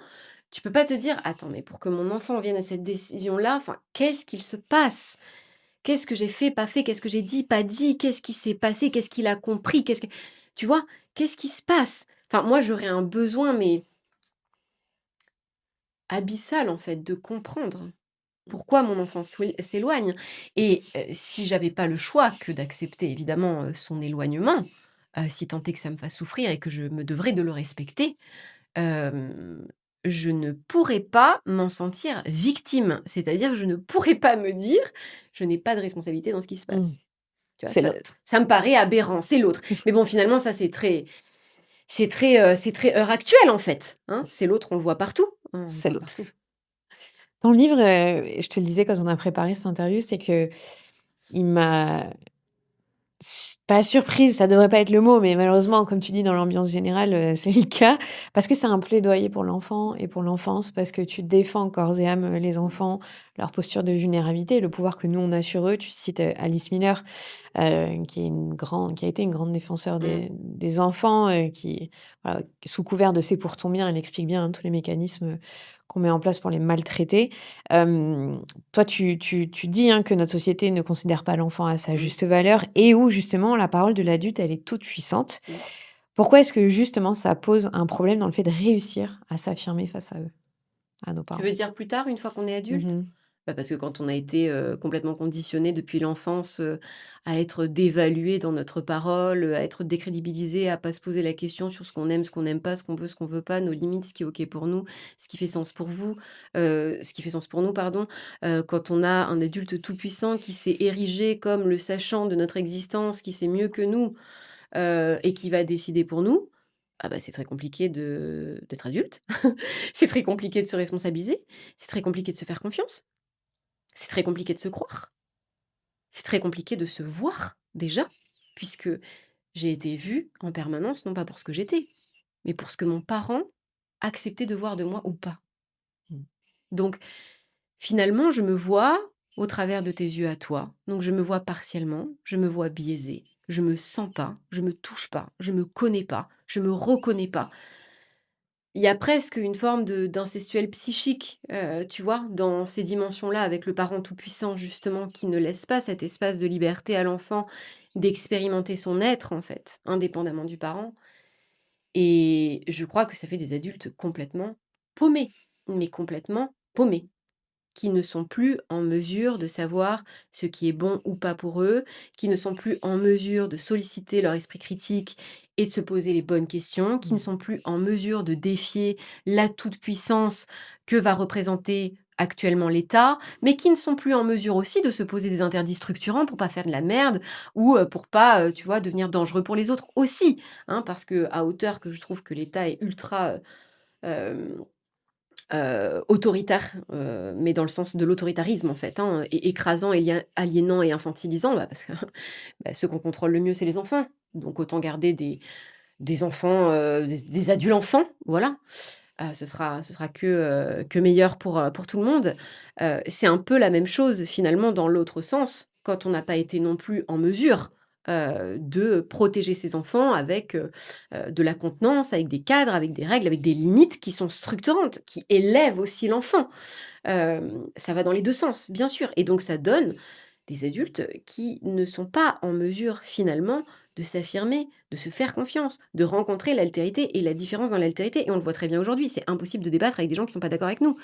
tu peux pas te dire, attends, mais pour que mon enfant vienne à cette décision-là, enfin, qu'est-ce qu'il se passe? Qu'est-ce que j'ai fait, pas fait? Qu'est-ce que j'ai dit, pas dit? Qu'est-ce qui s'est passé? Qu'est-ce qu'il a compris? Qu'est-ce que... Tu vois? Qu'est-ce qui se passe? Enfin, moi, j'aurais un besoin, mais abyssal, en fait, de comprendre pourquoi mon enfant s'éloigne et si j'avais pas le choix que d'accepter évidemment, son éloignement, si tant est que ça me fasse souffrir et que je me devrais de le respecter, hem, je ne pourrais pas m'en sentir victime. C'est-à-dire, je ne pourrais pas me dire: «Je n'ai pas de responsabilité dans ce qui se Mmh. passe». Tu vois? C'est Ça l'autre. ça me paraît aberrant, c'est l'autre. Mais bon, finalement, ça, c'est très heure actuelle, en fait, hein. C'est l'autre, on le voit partout, hein, on le C'est voit l'autre. partout. Ton livre, je te le disais quand on a préparé cette interview, c'est que il m'a pas surprise, ça devrait pas être le mot, mais malheureusement, comme tu dis, dans l'ambiance générale, c'est le cas. Parce que c'est un plaidoyer pour l'enfant et pour l'enfance, parce que tu défends corps et âme, les enfants, leur posture de vulnérabilité, le pouvoir que nous, on a sur eux. Tu cites, Alice Miller, qui a été une grande défenseur Mmh. des enfants, qui voilà, sous couvert de «C'est pour ton bien», elle explique bien, hein, tous les mécanismes, qu'on met en place pour les maltraiter. Toi, tu dis, hein, que notre société ne considère pas l'enfant à sa Mmh. juste valeur et où justement la parole de l'adulte, elle est toute puissante. Mmh. Pourquoi est-ce que justement ça pose un problème dans le fait de réussir à s'affirmer face à eux, à nos Tu parents? veux dire plus tard, une fois qu'on est adulte? Mmh. Bah, parce que quand on a été, complètement conditionné depuis l'enfance, à être dévalué dans notre parole, à être décrédibilisé, à pas se poser la question sur ce qu'on aime, ce qu'on n'aime pas, ce qu'on veut pas, nos limites, ce qui est OK pour nous, ce qui fait sens pour vous, ce qui fait sens pour nous, pardon. Quand on a un adulte tout-puissant qui s'est érigé comme le sachant de notre existence, qui sait mieux que nous, et qui va décider pour nous, ah bah, c'est très compliqué d'être adulte. C'est très compliqué de se responsabiliser, c'est très compliqué de se faire confiance. C'est très compliqué de se croire. C'est très compliqué de se voir, déjà, puisque j'ai été vue en permanence, non pas pour ce que j'étais, mais pour ce que mon parent acceptait de voir de moi ou pas. Mmh. Donc, finalement, je me vois au travers de tes yeux à toi. Donc, je me vois partiellement, je me vois biaisée, je me sens pas, je me touche pas, je me connais pas, je me reconnais pas. Il y a presque une forme de d'incestuel psychique, tu vois? Dans ces dimensions-là, avec le parent tout-puissant, justement, qui ne laisse pas cet espace de liberté à l'enfant d'expérimenter son être, en fait, indépendamment du parent et je crois que ça fait des adultes complètement paumés, mais complètement paumés, qui ne sont plus en mesure de savoir ce qui est bon ou pas pour eux, qui ne sont plus en mesure de solliciter leur esprit critique et de se poser les bonnes questions, qui ne Mmh. sont plus en mesure de défier la toute-puissance que va représenter actuellement l'État, mais qui ne sont plus en mesure aussi de se poser des interdits structurants pour pas faire de la merde ou pour pas, tu vois, devenir dangereux pour les autres aussi, hein. Parce que à hauteur que je trouve que l'État est ultra, autoritaire, mais dans le sens de l'autoritarisme en fait, hein, é écrasant, aliénant et infantilisant, bah, parce que, bah, ceux qu'on contrôle le mieux, c'est les enfants. Donc autant garder des enfants, des adultes enfants, voilà. Ce sera que meilleur pour tout le monde. C'est un peu la même chose finalement dans l'autre sens, quand on n'a pas été non plus en mesure, de protéger ses enfants avec, de la contenance, avec des cadres, avec des règles, avec des limites qui sont structurantes, qui élèvent aussi l'enfant. Ça va dans les 2 sens, bien sûr et donc ça donne des adultes qui ne sont pas en mesure finalement de s'affirmer, de se faire confiance, de rencontrer l'altérité et la différence dans l'altérité et on le voit très bien aujourd'hui, c'est impossible de débattre avec des gens qui sont pas d'accord avec nous.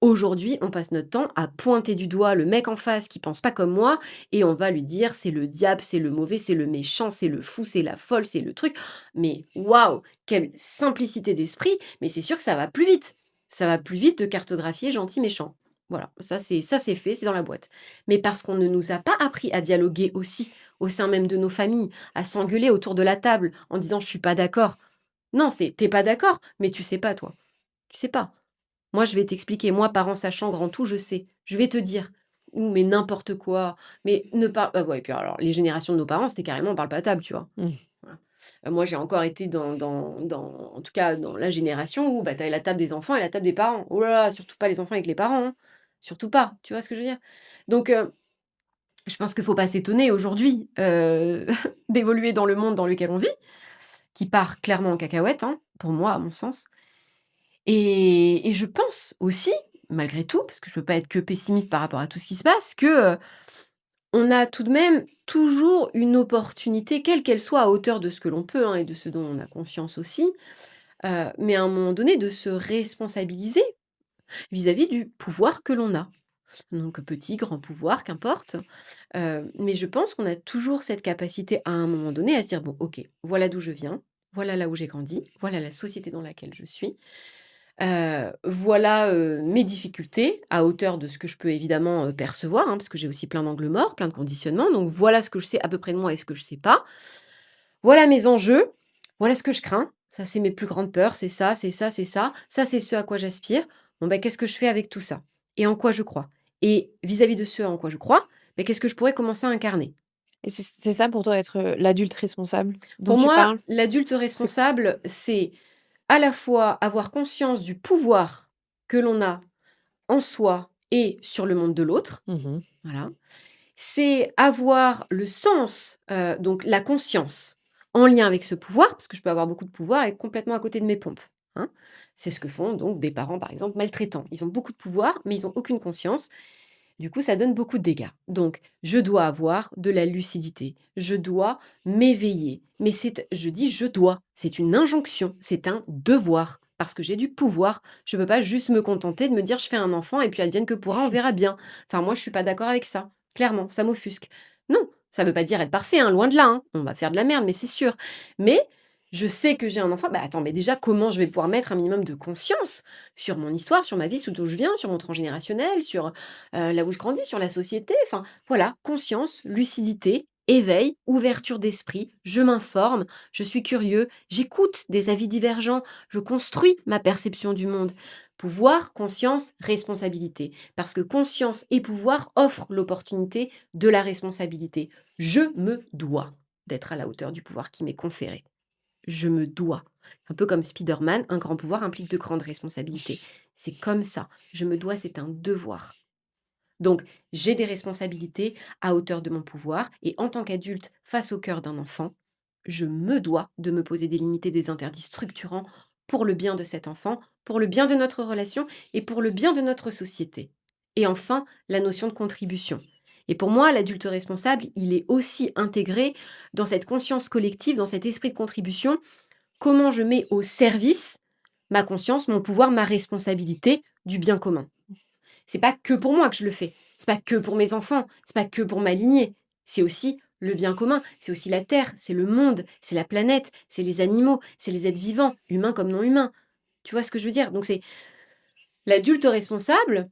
Aujourd'hui, on passe notre temps à pointer du doigt le mec en face qui pense pas comme moi et on va lui dire: «C'est le diable, c'est le mauvais, c'est le méchant, c'est le fou, c'est la folle, c'est le truc». Mais waouh! Quelle simplicité d'esprit, mais c'est sûr que ça va plus vite. Ça va plus vite de cartographier gentil, méchant. Voilà, ça c'est fait, c'est dans la boîte. Mais parce qu'on ne nous a pas appris à dialoguer aussi, au sein même de nos familles, à s'engueuler autour de la table en disant: «Je suis pas d'accord». Non, c'est: «Tu pas d'accord, mais tu sais pas toi. Tu sais pas». Moi, je vais t'expliquer. Moi, parent sachant, grand tout, je sais. Je vais te dire. Ou mais n'importe quoi. Mais ne pas ouais, puis alors les générations de nos parents, c'était carrément on parle pas à table, tu vois? Mmh. Voilà. Moi, j'ai encore été en tout cas, dans la génération où, bah, tu avais la table des enfants et la table des parents. Oh là là, surtout pas les enfants avec les parents, hein. Surtout pas. Tu vois ce que je veux dire? Donc, je pense qu'il faut pas s'étonner aujourd'hui, d'évoluer dans le monde dans lequel on vit, qui part clairement en cacahuète, hein, pour moi, à mon sens. Et je pense aussi, malgré tout, parce que je peux pas être que pessimiste par rapport à tout ce qui se passe, que, on a tout de même toujours une opportunité, quelle qu'elle soit, à hauteur de ce que l'on peut, hein, et de ce dont on a conscience aussi, mais à un moment donné, de se responsabiliser vis-à-vis du pouvoir que l'on a. Donc petit, grand pouvoir, qu'importe. Mais je pense qu'on a toujours cette capacité à un moment donné à se dire: «Bon OK, voilà d'où je viens, voilà là où j'ai grandi, voilà la société dans laquelle je suis, voilà, mes difficultés à hauteur de ce que je peux évidemment, percevoir, hein, parce que j'ai aussi plein d'angles morts, plein de conditionnements. Donc voilà ce que je sais à peu près de moi et ce que je sais pas. Voilà mes enjeux, voilà ce que je crains. Ça, c'est mes plus grandes peurs, c'est ça, c'est ça, c'est ça. Ça, c'est ce à quoi j'aspire. Bon, ben, qu'est-ce que je fais avec tout ça? Et en quoi je crois? Et vis-à-vis de ce en quoi je crois, beh, qu'est-ce que je pourrais commencer à incarner? Et c'est ça pour toi être, l'adulte responsable dont Pour tu moi, parles? l'adulte C'est responsable, c'est à la fois avoir conscience du pouvoir que l'on a en soi et sur le monde de l'autre, mmh voilà. C'est avoir le sens, donc la conscience en lien avec ce pouvoir, parce que je peux avoir beaucoup de pouvoir et être complètement à côté de mes pompes, hein. C'est ce que font donc des parents, par exemple, maltraitants. Ils ont beaucoup de pouvoir, mais ils ont aucune conscience. Du coup, ça donne beaucoup de dégâts. Donc, je dois avoir de la lucidité. Je dois m'éveiller. Mais je dis je dois. C'est une injonction. C'est un devoir. Parce que j'ai du pouvoir. Je ne peux pas juste me contenter de me dire je fais un enfant et puis advienne que pourra, on verra bien. Enfin, moi, je suis pas d'accord avec ça. Clairement, ça m'offusque. Non, ça ne veut pas dire être parfait, hein, loin de là, hein. On va faire de la merde, mais c'est sûr. Mais je sais que j'ai un enfant. Bah attends, mais déjà, comment je vais pouvoir mettre un minimum de conscience sur mon histoire, sur ma vie, d'où je viens, sur mon transgénérationnel, sur là où je grandis, sur la société, enfin voilà, conscience, lucidité, éveil, ouverture d'esprit, je m'informe, je suis curieux, j'écoute des avis divergents, je construis ma perception du monde. Pouvoir, conscience, responsabilité. Parce que conscience et pouvoir offrent l'opportunité de la responsabilité. Je me dois d'être à la hauteur du pouvoir qui m'est conféré. Je me dois. Un peu comme Spider-Man, un grand pouvoir implique de grandes responsabilités. C'est comme ça. Je me dois, c'est un devoir. Donc, j'ai des responsabilités à hauteur de mon pouvoir et en tant qu'adulte, face au cœur d'un enfant, je me dois de me poser des limites et des interdits structurants pour le bien de cet enfant, pour le bien de notre relation et pour le bien de notre société. Et enfin, la notion de contribution. Et pour moi, l'adulte responsable, il est aussi intégré dans cette conscience collective, dans cet esprit de contribution, comment je mets au service ma conscience, mon pouvoir, ma responsabilité du bien commun. C'est pas que pour moi que je le fais. C'est pas que pour mes enfants. C'est pas que pour ma lignée. C'est aussi le bien commun. C'est aussi la terre. C'est le monde. C'est la planète. C'est les animaux. C'est les êtres vivants, humains comme non humains. Tu vois ce que je veux dire? Donc c'est l'adulte responsable,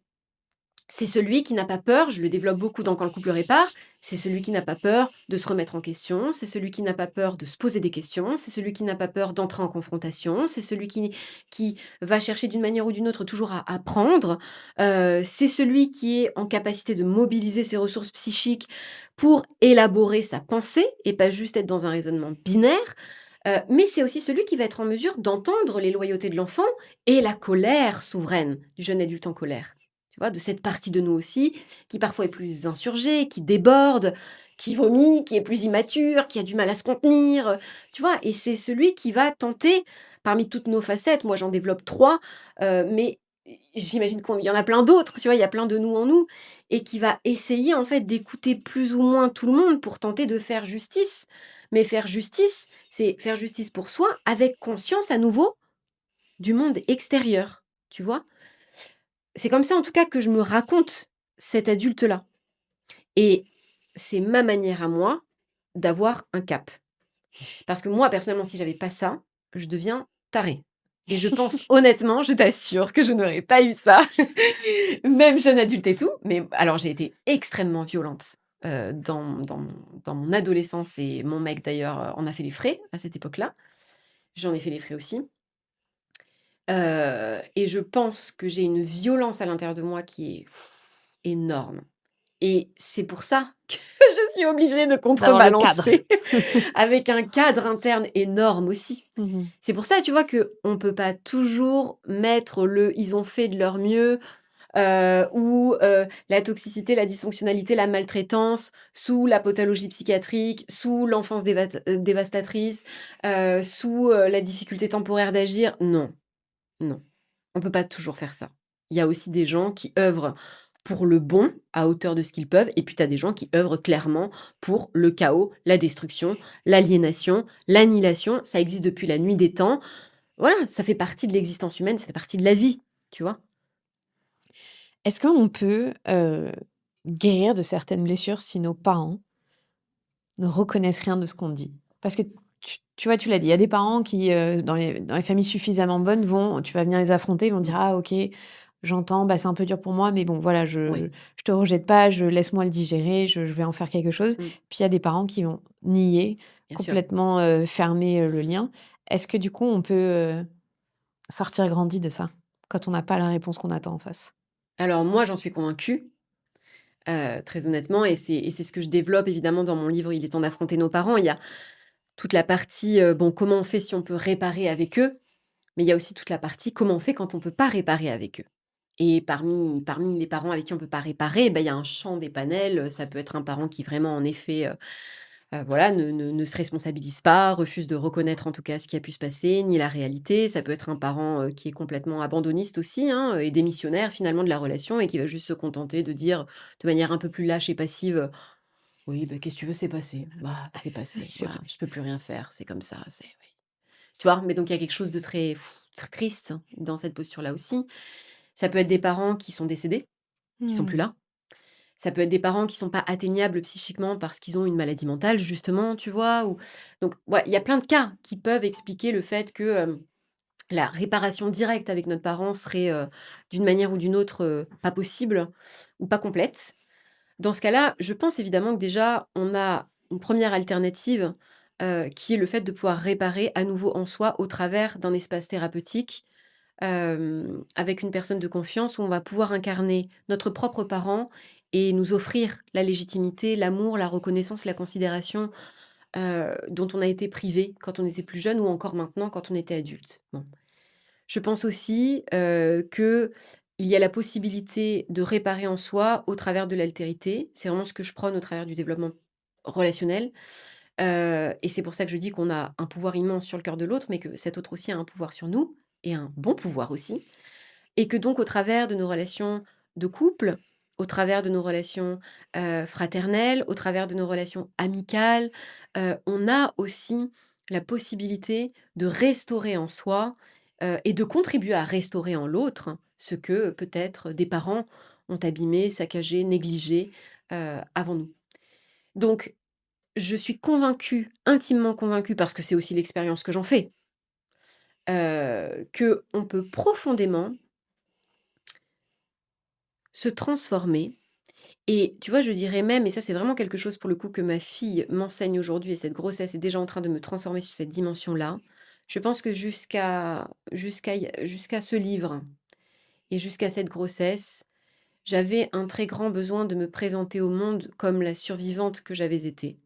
c'est celui qui n'a pas peur, je le développe beaucoup dans Quand le couple répare, c'est celui qui n'a pas peur de se remettre en question, c'est celui qui n'a pas peur de se poser des questions, c'est celui qui n'a pas peur d'entrer en confrontation, c'est celui qui va chercher d'une manière ou d'une autre toujours à apprendre, c'est celui qui est en capacité de mobiliser ses ressources psychiques pour élaborer sa pensée et pas juste être dans un raisonnement binaire, mais c'est aussi celui qui va être en mesure d'entendre les loyautés de l'enfant et la colère souveraine du jeune adulte en colère. Tu vois, de cette partie de nous aussi, qui parfois est plus insurgée, qui déborde, qui vomit, qui est plus immature, qui a du mal à se contenir, tu vois? Et c'est celui qui va tenter, parmi toutes nos facettes, moi j'en développe 3, mais j'imagine qu'il y en a plein d'autres, tu vois? Il y a plein de nous en nous et qui va essayer en fait d'écouter plus ou moins tout le monde pour tenter de faire justice. Mais faire justice, c'est faire justice pour soi avec conscience à nouveau du monde extérieur, tu vois? C'est comme ça, en tout cas, que je me raconte cet adulte-là et c'est ma manière à moi d'avoir un cap. Parce que moi, personnellement, si j'avais pas ça, je deviens tarée et je pense honnêtement, je t'assure que je n'aurais pas eu ça, même jeune adulte et tout, mais alors j'ai été extrêmement violente, dans mon adolescence et mon mec d'ailleurs, en a fait les frais à cette époque-là. J'en ai fait les frais aussi. Et je pense que j'ai une violence à l'intérieur de moi qui est énorme et c'est pour ça que je suis obligée de D'avoir le cadre. contrebalancer avec un cadre interne énorme aussi. Mmh C'est pour ça, tu vois, qu'on peut pas toujours mettre le «ils ont fait de leur mieux», ou la toxicité, la dysfonctionnalité, la maltraitance sous la pathologie psychiatrique, sous l'enfance dévastatrice, sous, la difficulté temporaire d'agir. Non, non, on peut pas toujours faire ça. Il y a aussi des gens qui œuvrent pour le bon, à hauteur de ce qu'ils peuvent, et puis tu as des gens qui œuvrent clairement pour le chaos, la destruction, l'aliénation, l'annihilation. Ça existe depuis la nuit des temps. Voilà, ça fait partie de l'existence humaine, ça fait partie de la vie, tu vois? Est-ce qu'on peut, guérir de certaines blessures si nos parents ne reconnaissent rien de ce qu'on dit? Parce que tu vois, tu l'as dit, il y a des parents qui, dans les familles suffisamment bonnes tu vas venir les affronter, ils vont dire: «Ah OK, j'entends, bah, c'est un peu dur pour moi, mais bon voilà, Oui, je te rejette pas, laisse-moi le digérer, je vais en faire quelque chose». mmh, Puis il y a des parents qui vont nier, bien sûr. complètement, fermer, le lien. Est-ce que du coup on peut, sortir grandi de ça? Quand on n'a pas la réponse qu'on attend en face? Alors moi, j'en suis convaincue, très honnêtement, et c'est ce que je développe évidemment dans mon livre «Il est temps d'affronter nos parents». Il y a toute la partie, bon, comment on fait si on peut réparer avec eux? Mais il y a aussi toute la partie comment on fait quand on peut pas réparer avec eux? Et parmi les parents avec qui on peut pas réparer, bah, il y a un champ des panels, ça peut être un parent qui vraiment en effet, voilà, ne se responsabilise pas, refuse de reconnaître en tout cas ce qui a pu se passer, ni la réalité. Ça peut être un parent, qui est complètement abandonniste aussi, hein, et démissionnaire finalement de la relation et qui va juste se contenter de dire de manière un peu plus lâche et passive: «Oui, bah, qu'est-ce que tu veux? C'est passé. Bah, c'est passé. C'est Voilà, vrai. je peux plus rien faire, c'est comme ça, c'est oui». Tu vois? Mais donc il y a quelque chose de très très triste dans cette posture-là aussi. Ça peut être des parents qui sont décédés, qui sont plus Mmh. là. Ça peut être des parents qui sont pas atteignables psychiquement parce qu'ils ont une maladie mentale justement, tu vois? Ou donc ouais, il y a plein de cas qui peuvent expliquer le fait que, la réparation directe avec notre parent serait, d'une manière ou d'une autre, pas possible ou pas complète. Dans ce cas-là, je pense évidemment que déjà on a une première alternative, qui est le fait de pouvoir réparer à nouveau en soi au travers d'un espace thérapeutique, avec une personne de confiance où on va pouvoir incarner notre propre parent et nous offrir la légitimité, l'amour, la reconnaissance, la considération, dont on a été privé quand on était plus jeune ou encore maintenant quand on était adulte. Bon. Je pense aussi, qu'il y a la possibilité de réparer en soi au travers de l'altérité. C'est vraiment ce que je prône au travers du développement relationnel, et c'est pour ça que je dis qu'on a un pouvoir immense sur le cœur de l'autre, mais que cet autre aussi a un pouvoir sur nous et un bon pouvoir aussi. Et que donc au travers de nos relations de couple, au travers de nos relations, fraternelles, au travers de nos relations amicales, on a aussi la possibilité de restaurer en soi, et de contribuer à restaurer en l'autre ce que peut-être des parents ont abîmé, saccagé, négligé, avant nous. Donc je suis convaincue, intimement convaincue, parce que c'est aussi l'expérience que j'en fais, qu'on peut profondément se transformer. Et tu vois, je dirais même, et ça c'est vraiment quelque chose pour le coup que ma fille m'enseigne aujourd'hui, et cette grossesse est déjà en train de me transformer sur cette dimension-là. Je pense que jusqu'à ce livre et jusqu'à cette grossesse, j'avais un très grand besoin de me présenter au monde comme la survivante que j'avais été.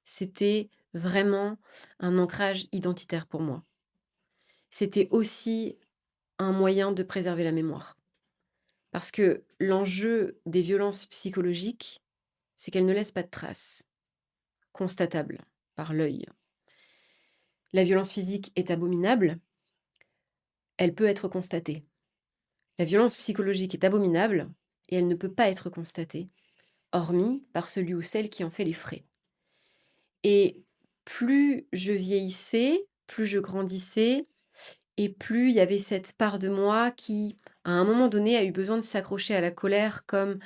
C'était vraiment un ancrage identitaire pour moi. C'était aussi un moyen de préserver la mémoire. Parce que l'enjeu des violences psychologiques, c'est qu'elles ne laissent pas de traces constatables par l'œil. La violence physique est abominable, elle peut être constatée. La violence psychologique est abominable et elle ne peut pas être constatée, hormis par celui ou celle qui en fait les frais. Et plus je vieillissais, plus je grandissais, et plus il y avait cette part de moi qui, à un moment donné, a eu besoin de s'accrocher à la colère comme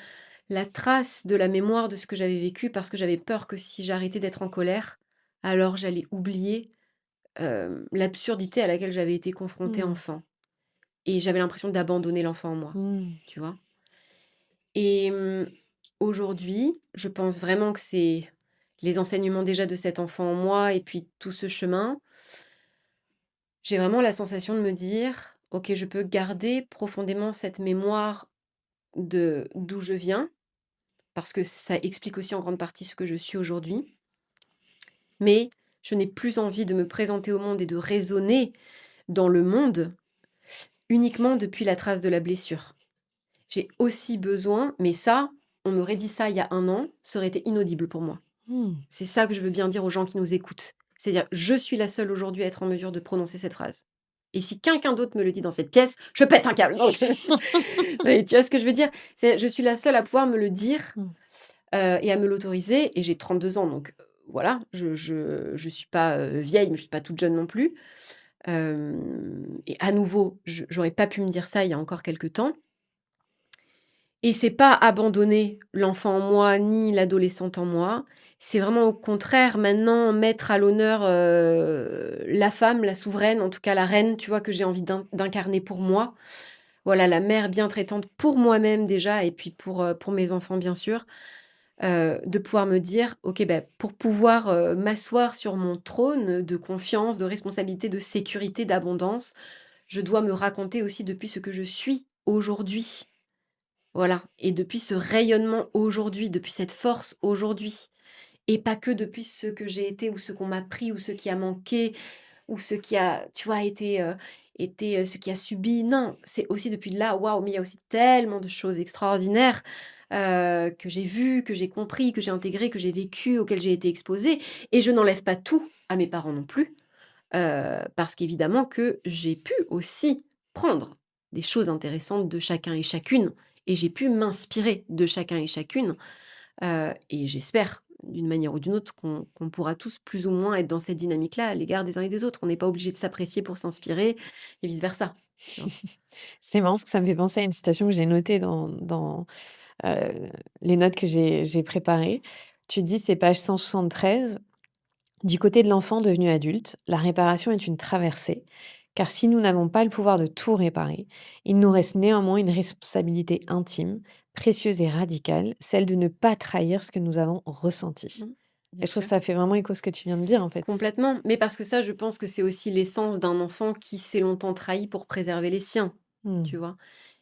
la trace de la mémoire de ce que j'avais vécu, parce que j'avais peur que si j'arrêtais d'être en colère, alors j'allais oublier, l'absurdité à laquelle j'avais été confrontée Mmh. enfant, et j'avais l'impression d'abandonner l'enfant en moi, Mmh. tu vois? Et aujourd'hui, je pense vraiment que c'est les enseignements déjà de cet enfant en moi et puis tout ce chemin, j'ai vraiment la sensation de me dire: «OK, je peux garder profondément cette mémoire de d'où je viens», parce que ça explique aussi en grande partie ce que je suis aujourd'hui. Mais je n'ai plus envie de me présenter au monde et de raisonner dans le monde uniquement depuis la trace de la blessure. J'ai aussi besoin, mais ça, on m'aurait dit ça il y a 1 an, ça aurait été inaudible pour moi. Mmh. C'est ça que je veux bien dire aux gens qui nous écoutent. C'est-à-dire, je suis la seule aujourd'hui à être en mesure de prononcer cette phrase. Et si quelqu'un d'autre me le dit dans cette pièce, je pète un câble. Donc mais tu vois ce que je veux dire? Je suis la seule à pouvoir me le dire, Mmh. et à me l'autoriser et j'ai 32 ans donc voilà, je suis pas, vieille, mais je suis pas toute jeune non plus. Et à nouveau, j'aurais pas pu me dire ça il y a encore quelque temps et c'est pas abandonner l'enfant en moi, ni l'adolescente en moi. C'est vraiment au contraire maintenant mettre à l'honneur, la femme, la souveraine, en tout cas la reine, tu vois? Que j'ai envie d'incarner pour moi. Voilà, la mère bien traitante pour moi-même déjà et puis pour mes enfants bien sûr. De pouvoir me dire: «OK, ben pour pouvoir, m'asseoir sur mon trône de confiance, de responsabilité, de sécurité, d'abondance, je dois me raconter aussi depuis ce que je suis aujourd'hui». Voilà et depuis ce rayonnement aujourd'hui, depuis cette force aujourd'hui et pas que depuis ce que j'ai été ou ce qu'on m'a pris ou ce qui a manqué ou ce qui a, tu vois, été, ce qui a subi. Non, c'est aussi depuis là, waouh, mais il y a aussi tellement de choses extraordinaires, que j'ai vues, que j'ai compris, que j'ai intégrées, que j'ai vécues, auxquelles j'ai été exposée et je n'enlève pas tout à mes parents non plus, parce qu'évidemment que j'ai pu aussi prendre des choses intéressantes de chacun et chacune et j'ai pu m'inspirer de chacun et chacune. Et j'espère, d'une manière ou d'une autre, qu'on pourra tous plus ou moins être dans cette dynamique-là à l'égard des uns et des autres. On n'est pas obligé de s'apprécier pour s'inspirer et vice versa, tu vois? C'est marrant parce que ça me fait penser à une citation que j'ai notée dans les notes que j'ai préparées. Tu dis, c'est page 173: «Du côté de l'enfant devenu adulte, la réparation est une traversée, car si nous n'avons pas le pouvoir de tout réparer, il nous reste néanmoins une responsabilité intime, précieuse et radicale, celle de ne pas trahir ce que nous avons ressenti». Mmh. Bien Et je trouve que sûr. ça fait vraiment écho à ce que tu viens de dire, en fait. Complètement. Mais parce que ça, je pense que c'est aussi l'essence d'un enfant qui s'est longtemps trahi pour préserver les siens, Mmh. tu vois?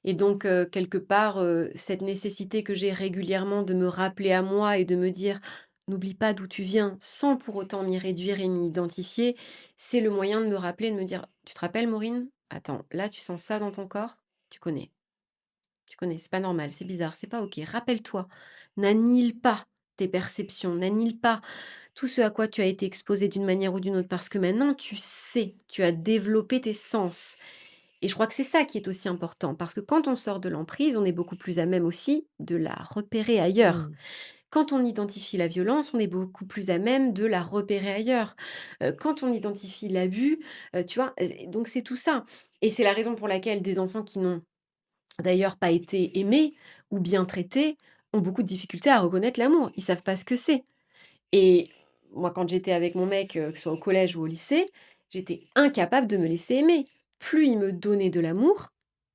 Et donc, quelque part, cette nécessité que j'ai régulièrement de me rappeler à moi et de me dire: «N'oublie pas d'où tu viens», sans pour autant m'y réduire et m'y identifier, c'est le moyen de me rappeler, de me dire: «Tu te rappelles Maureen? Attends, là, tu sens ça dans ton corps? Tu connais. Tu connais, c'est pas normal, c'est bizarre, c'est pas OK. Rappelle-toi, n'annihile pas tes perceptions, n'annihile pas tout ce à quoi tu as été exposé d'une manière ou d'une autre, parce que maintenant tu sais, tu as développé tes sens. Et je crois que c'est ça qui est aussi important, parce que quand on sort de l'emprise, on est beaucoup plus à même aussi de la repérer ailleurs. Mmh. Quand on identifie la violence, on est beaucoup plus à même de la repérer ailleurs. Quand on identifie l'abus, tu vois, donc c'est tout ça. Et c'est la raison pour laquelle des enfants qui n'ont d'ailleurs pas été aimés ou bien traités, ont beaucoup de difficultés à reconnaître l'amour. Ils savent pas ce que c'est. Et moi, quand j'étais avec mon mec, que ce soit au collège ou au lycée, j'étais incapable de me laisser aimer. Plus il me donnait de l'amour,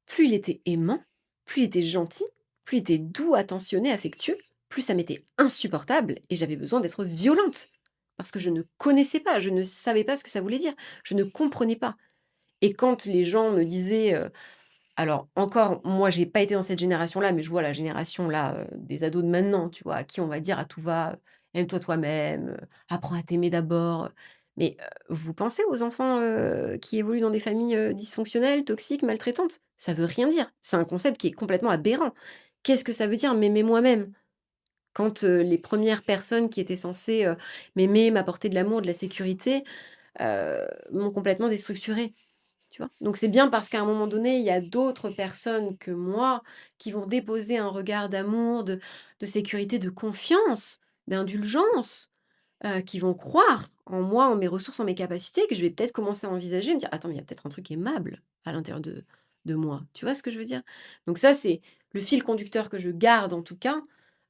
plus il était aimant, plus il était gentil, plus il était doux, attentionné, affectueux, plus ça m'était insupportable et j'avais besoin d'être violente. Parce que je ne connaissais pas, je ne savais pas ce que ça voulait dire, je ne comprenais pas. Et quand les gens me disaient, alors encore, moi j'ai pas été dans cette génération-là, mais je vois la génération là, des ados de maintenant, tu vois? À qui on va dire à tout va, «Aime-toi toi-même, apprends à t'aimer d'abord», mais vous pensez aux enfants, qui évoluent dans des familles, dysfonctionnelles, toxiques, maltraitantes? Ça veut rien dire. C'est un concept qui est complètement aberrant. Qu'est-ce que ça veut dire m'aimer moi-même? Quand, les premières personnes qui étaient censées, m'aimer, m'apporter de l'amour, de la sécurité, m'ont complètement déstructurée. Tu vois? Donc c'est bien parce qu'à un moment donné, il y a d'autres personnes que moi qui vont déposer un regard d'amour, de sécurité, de confiance, d'indulgence, qui vont croire en moi, en mes ressources, en mes capacités, que je vais peut-être commencer à envisager, me dire: «Attends, mais il y a peut-être un truc aimable à l'intérieur de moi». Tu vois ce que je veux dire? Donc ça, c'est le fil conducteur que je garde en tout cas,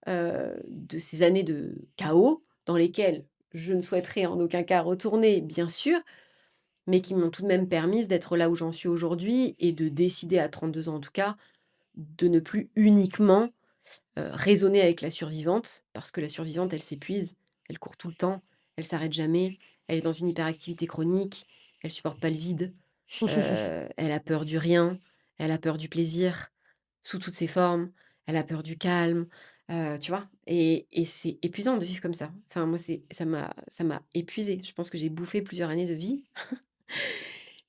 de ces années de chaos dans lesquelles je ne souhaiterais en aucun cas retourner, bien sûr, mais qui m'ont tout de même permise d'être là où j'en suis aujourd'hui et de décider à 32 ans en tout cas, de ne plus uniquement, raisonner avec la survivante. Parce que la survivante, elle s'épuise, elle court tout le temps, elle s'arrête jamais, elle est dans une hyperactivité chronique, elle supporte pas le vide, elle a peur du rien, elle a peur du plaisir, sous toutes ses formes, elle a peur du calme, tu vois? Et c'est épuisant de vivre comme ça. Enfin moi c'est ça m'a épuisée. Je pense que j'ai bouffé plusieurs années de vie.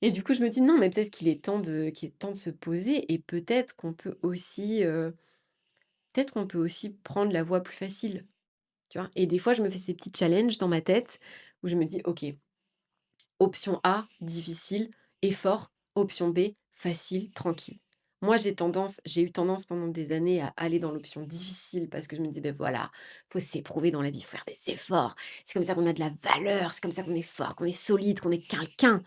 Et du coup, je me dis: «Non, mais peut-être qu'il est temps de se poser et peut-être qu'on peut aussi prendre la voie plus facile», tu vois? Et des fois, je me fais ces petits challenges dans ma tête où je me dis: «OK, option A, difficile, effort, Option B, facile, tranquille. Moi, j'ai eu tendance pendant des années à aller dans l'option difficile parce que je me disais: «Beh, voilà, faut s'éprouver dans la vie, faut faire des efforts. C'est comme ça qu'on a de la valeur, c'est comme ça qu'on est fort, qu'on est solide, qu'on est quelqu'un».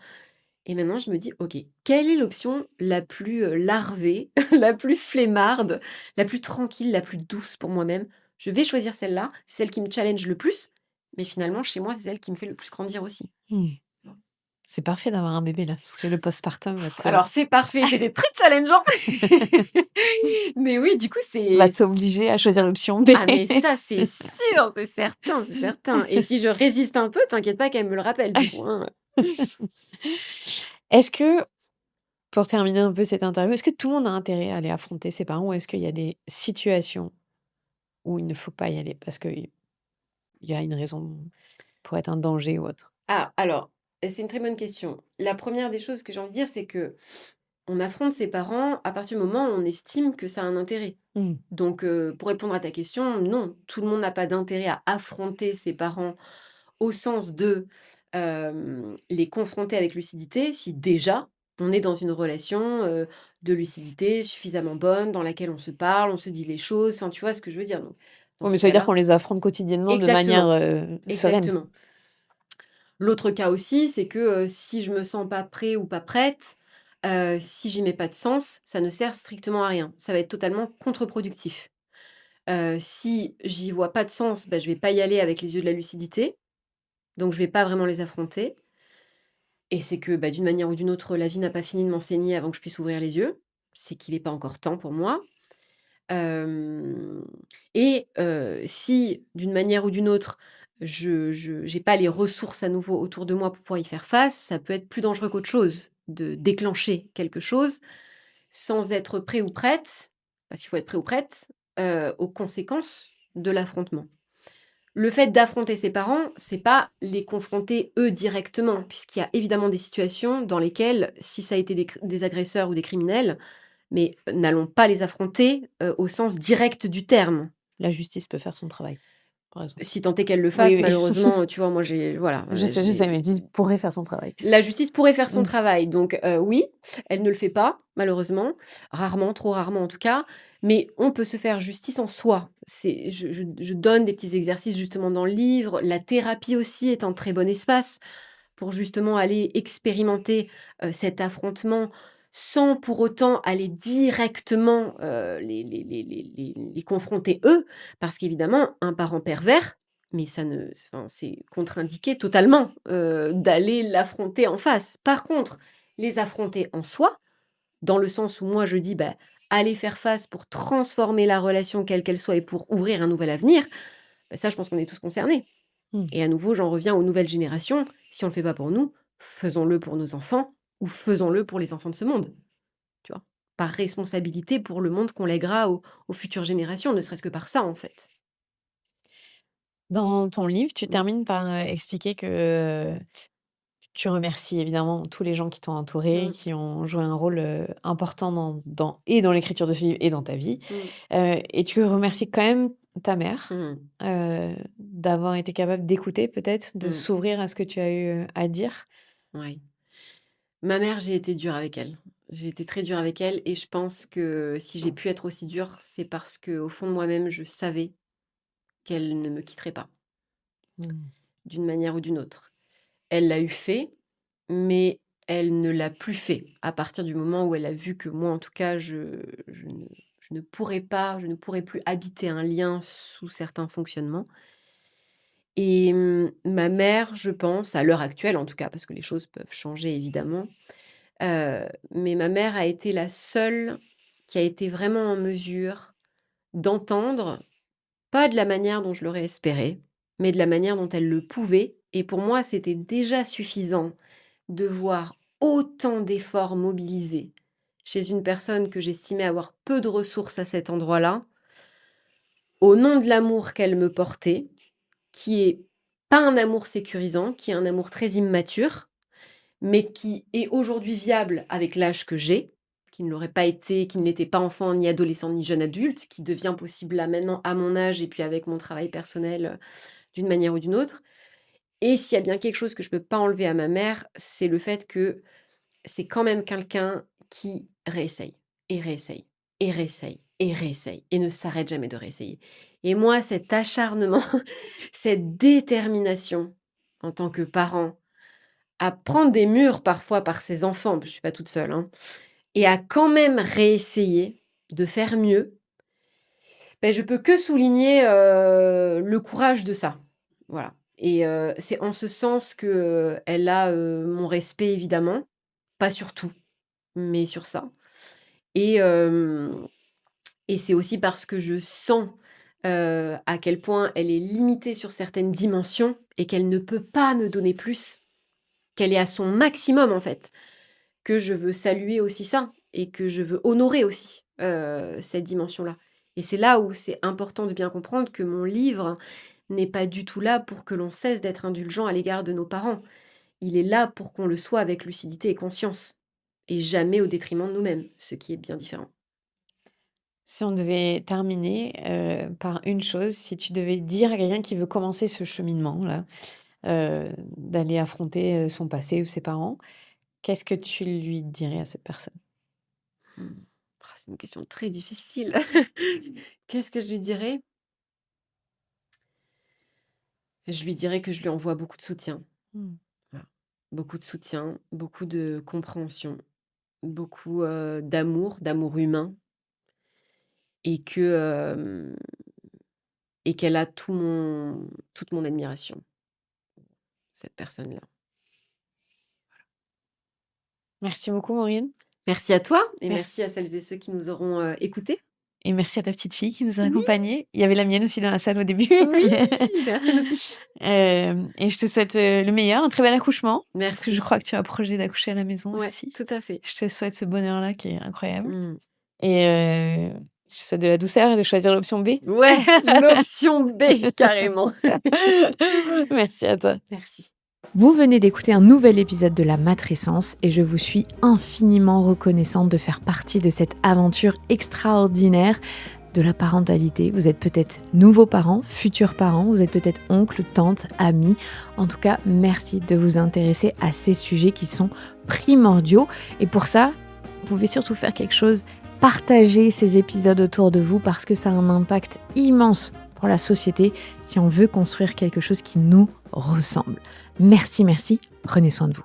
Et maintenant, je me dis: «OK, quelle est l'option la plus, larvée, la plus flemmarde, la plus tranquille, la plus douce pour moi-même? Je vais choisir celle-là, c'est celle qui me challenge le plus, mais finalement, chez moi, c'est celle qui me fait le plus grandir aussi». Mmh. C'est parfait d'avoir un bébé là, parce que le postpartum Alors c'est parfait, c'était très challengeant. Mais oui, du coup, va c'est t'obliger à choisir l'option B. ah mais ça, c'est sûr, c'est certain, c'est certain. Et si je résiste un peu, t'inquiète pas qu'elle me le rappelle du coup, hein. Est-ce que, pour terminer un peu cette interview, est-ce que tout le monde a intérêt à aller affronter ses parents ou est-ce qu'il y a des situations où il ne faut pas y aller parce qu'il y a une raison pour être un danger ou autre? Ah, alors, c'est une très bonne question. La première des choses que j'ai envie de dire, c'est que on affronte ses parents à partir du moment où on estime que ça a un intérêt. Mmh. Donc, pour répondre à ta question, non, tout le monde n'a pas d'intérêt à affronter ses parents au sens de, les confronter avec lucidité, si déjà on est dans une relation, de lucidité suffisamment bonne, dans laquelle on se parle, on se dit les choses, enfin, tu vois ce que je veux dire? Donc, dans Oui, mais ce ça veut dire qu'on cas-là les affronte quotidiennement de manière, exactement, sereine. exactement. L'autre cas aussi, c'est que, si je me sens pas prêt ou pas prête, si j'y mets pas de sens, ça ne sert strictement à rien. Ça va être totalement contre-productif. Si j'y vois pas de sens, bah, je vais pas y aller avec les yeux de la lucidité, donc je vais pas vraiment les affronter et c'est que, bah, d'une manière ou d'une autre, la vie n'a pas fini de m'enseigner avant que je puisse ouvrir les yeux. C'est qu'il est pas encore temps pour moi. Hem et si d'une manière ou d'une autre, je j'ai pas les ressources à nouveau autour de moi pour pouvoir y faire face, ça peut être plus dangereux qu'autre chose de déclencher quelque chose sans être prêt ou prête, parce qu'il faut être prêt ou prête, aux conséquences de l'affrontement. Le fait d'affronter ses parents, c'est pas les confronter eux directement, puisqu'il y a évidemment des situations dans lesquelles, si ça a été des agresseurs ou des criminels, mais n'allons pas les affronter, au sens direct du terme. La justice peut faire son travail, par exemple. Si tant est qu'elle le Oui, fasse, oui. malheureusement, tu vois, moi j'ai voilà, Je sais, j'ai mais je dis pourrait faire son travail. la justice pourrait faire son Mmh. travail, donc oui, elle ne le fait pas, malheureusement, rarement, trop rarement en tout cas, mais on peut se faire justice en soi. C'est je donne des petits exercices justement dans le livre. La thérapie aussi est un très bon espace pour justement aller expérimenter, cet affrontement sans pour autant aller directement, les confronter eux. Parce qu'évidemment, un parent pervers, mais ça ne enfin, c'est contre-indiqué totalement, d'aller l'affronter en face. Par contre, les affronter en soi, dans le sens où moi je dis: «Bah, aller faire face pour transformer la relation quelle qu'elle soit et pour ouvrir un nouvel avenir», bah, ça je pense qu'on est tous concernés. Mmh. Et à nouveau, j'en reviens aux nouvelles générations. Si on le fait pas pour nous, faisons-le pour nos enfants ou faisons-le pour les enfants de ce monde, tu vois? Par responsabilité pour le monde qu'on lèguera aux futures générations, ne serait-ce que par ça, en fait. Dans ton livre, tu Mmh. termines par, expliquer que, tu remercies évidemment tous les gens qui t'ont entouré, Mmh. qui ont joué un rôle, important dans l'écriture de ce livre et dans ta vie. Mmh. Et tu remercies quand même ta mère, Mmh. d'avoir été capable d'écouter peut-être, de Mmh. s'ouvrir à ce que tu as eu, à dire. Ouais. Ma mère, j'ai été dure avec elle. J'ai été très dure avec elle et je pense que si j'ai pu être aussi dure, c'est parce que au fond de moi-même, je savais qu'elle ne me quitterait pas, Mmh. d'une manière ou d'une autre. Elle l'a eu fait, mais elle ne l'a plus fait à partir du moment où elle a vu que moi, en tout cas, je ne pourrais pas, je ne pourrais plus habiter un lien sous certains fonctionnements. Et ma mère, je pense, à l'heure actuelle en tout cas, parce que les choses peuvent changer évidemment, mais ma mère a été la seule qui a été vraiment en mesure d'entendre, pas de la manière dont je l'aurais espéré, mais de la manière dont elle le pouvait. Et pour moi, c'était déjà suffisant de voir autant d'efforts mobilisés chez une personne que j'estimais avoir peu de ressources à cet endroit-là, au nom de l'amour qu'elle me portait, qui est pas un amour sécurisant, qui est un amour très immature, mais qui est aujourd'hui viable avec l'âge que j'ai, qui ne l'aurait pas été, qui ne l'était pas enfant, ni adolescent, ni jeune adulte, qui devient possible là maintenant à mon âge et puis avec mon travail personnel, d'une manière ou d'une autre. Et s'il y a bien quelque chose que je peux pas enlever à ma mère, c'est le fait que c'est quand même quelqu'un qui réessaye et réessaye et réessaye et réessaye et ne s'arrête jamais de réessayer. Et moi, cet acharnement, cette détermination en tant que parent à prendre des murs parfois par ses enfants, parce que je suis pas toute seule, hein, et à quand même réessayer de faire mieux, ben je peux que souligner, le courage de ça. Voilà et c'est en ce sens que, elle a, mon respect évidemment, pas sur tout, mais sur ça et c'est aussi parce que je sens, à quel point elle est limitée sur certaines dimensions et qu'elle ne peut pas me donner plus, qu'elle est à son maximum en fait, que je veux saluer aussi ça et que je veux honorer aussi, cette dimension-là et c'est là où c'est important de bien comprendre que mon livre n'est pas du tout là pour que l'on cesse d'être indulgent à l'égard de nos parents. Il est là pour qu'on le soit avec lucidité et conscience et jamais au détriment de nous-mêmes, ce qui est bien différent. Si on devait terminer par une chose, si tu devais dire à quelqu'un qui veut commencer ce cheminement-là, d'aller affronter son passé ou ses parents, qu'est-ce que tu lui dirais à cette personne? Mmh. Ah, c'est une question très difficile. Qu'est-ce que je lui dirais? Je lui dirais que je lui envoie beaucoup de soutien. Mmh. Voilà. Beaucoup de soutien, beaucoup de compréhension, beaucoup, d'amour humain et que, et qu'elle a toute mon admiration, cette personne-là. Merci beaucoup Maureen. Merci à toi et merci à Merci. celles et ceux qui nous auront, écoutés. Et merci à ta petite fille qui nous a Oui, accompagnés. Il y avait la mienne aussi dans la salle au début. oui, merci à nos petits. Et je te souhaite, le meilleur, un très bel accouchement, parce que je Merci. crois que tu as projet d'accoucher à la maison Ouais, aussi. tout à fait. Je te souhaite ce bonheur-là qui est incroyable Mmh. et je te souhaite de la douceur et de choisir l'option B. Ouais, l'option B, carrément. Merci à toi. Merci. Vous venez d'écouter un nouvel épisode de La Matrescence et je vous suis infiniment reconnaissante de faire partie de cette aventure extraordinaire de la parentalité. Vous êtes peut-être nouveaux parents, futurs parents, vous êtes peut-être oncle, tante, amis. En tout cas, merci de vous intéresser à ces sujets qui sont primordiaux. Et pour ça, vous pouvez surtout faire quelque chose, partager ces épisodes autour de vous parce que ça a un impact immense pour la société si on veut construire quelque chose qui nous ressemble. Merci, prenez soin de vous.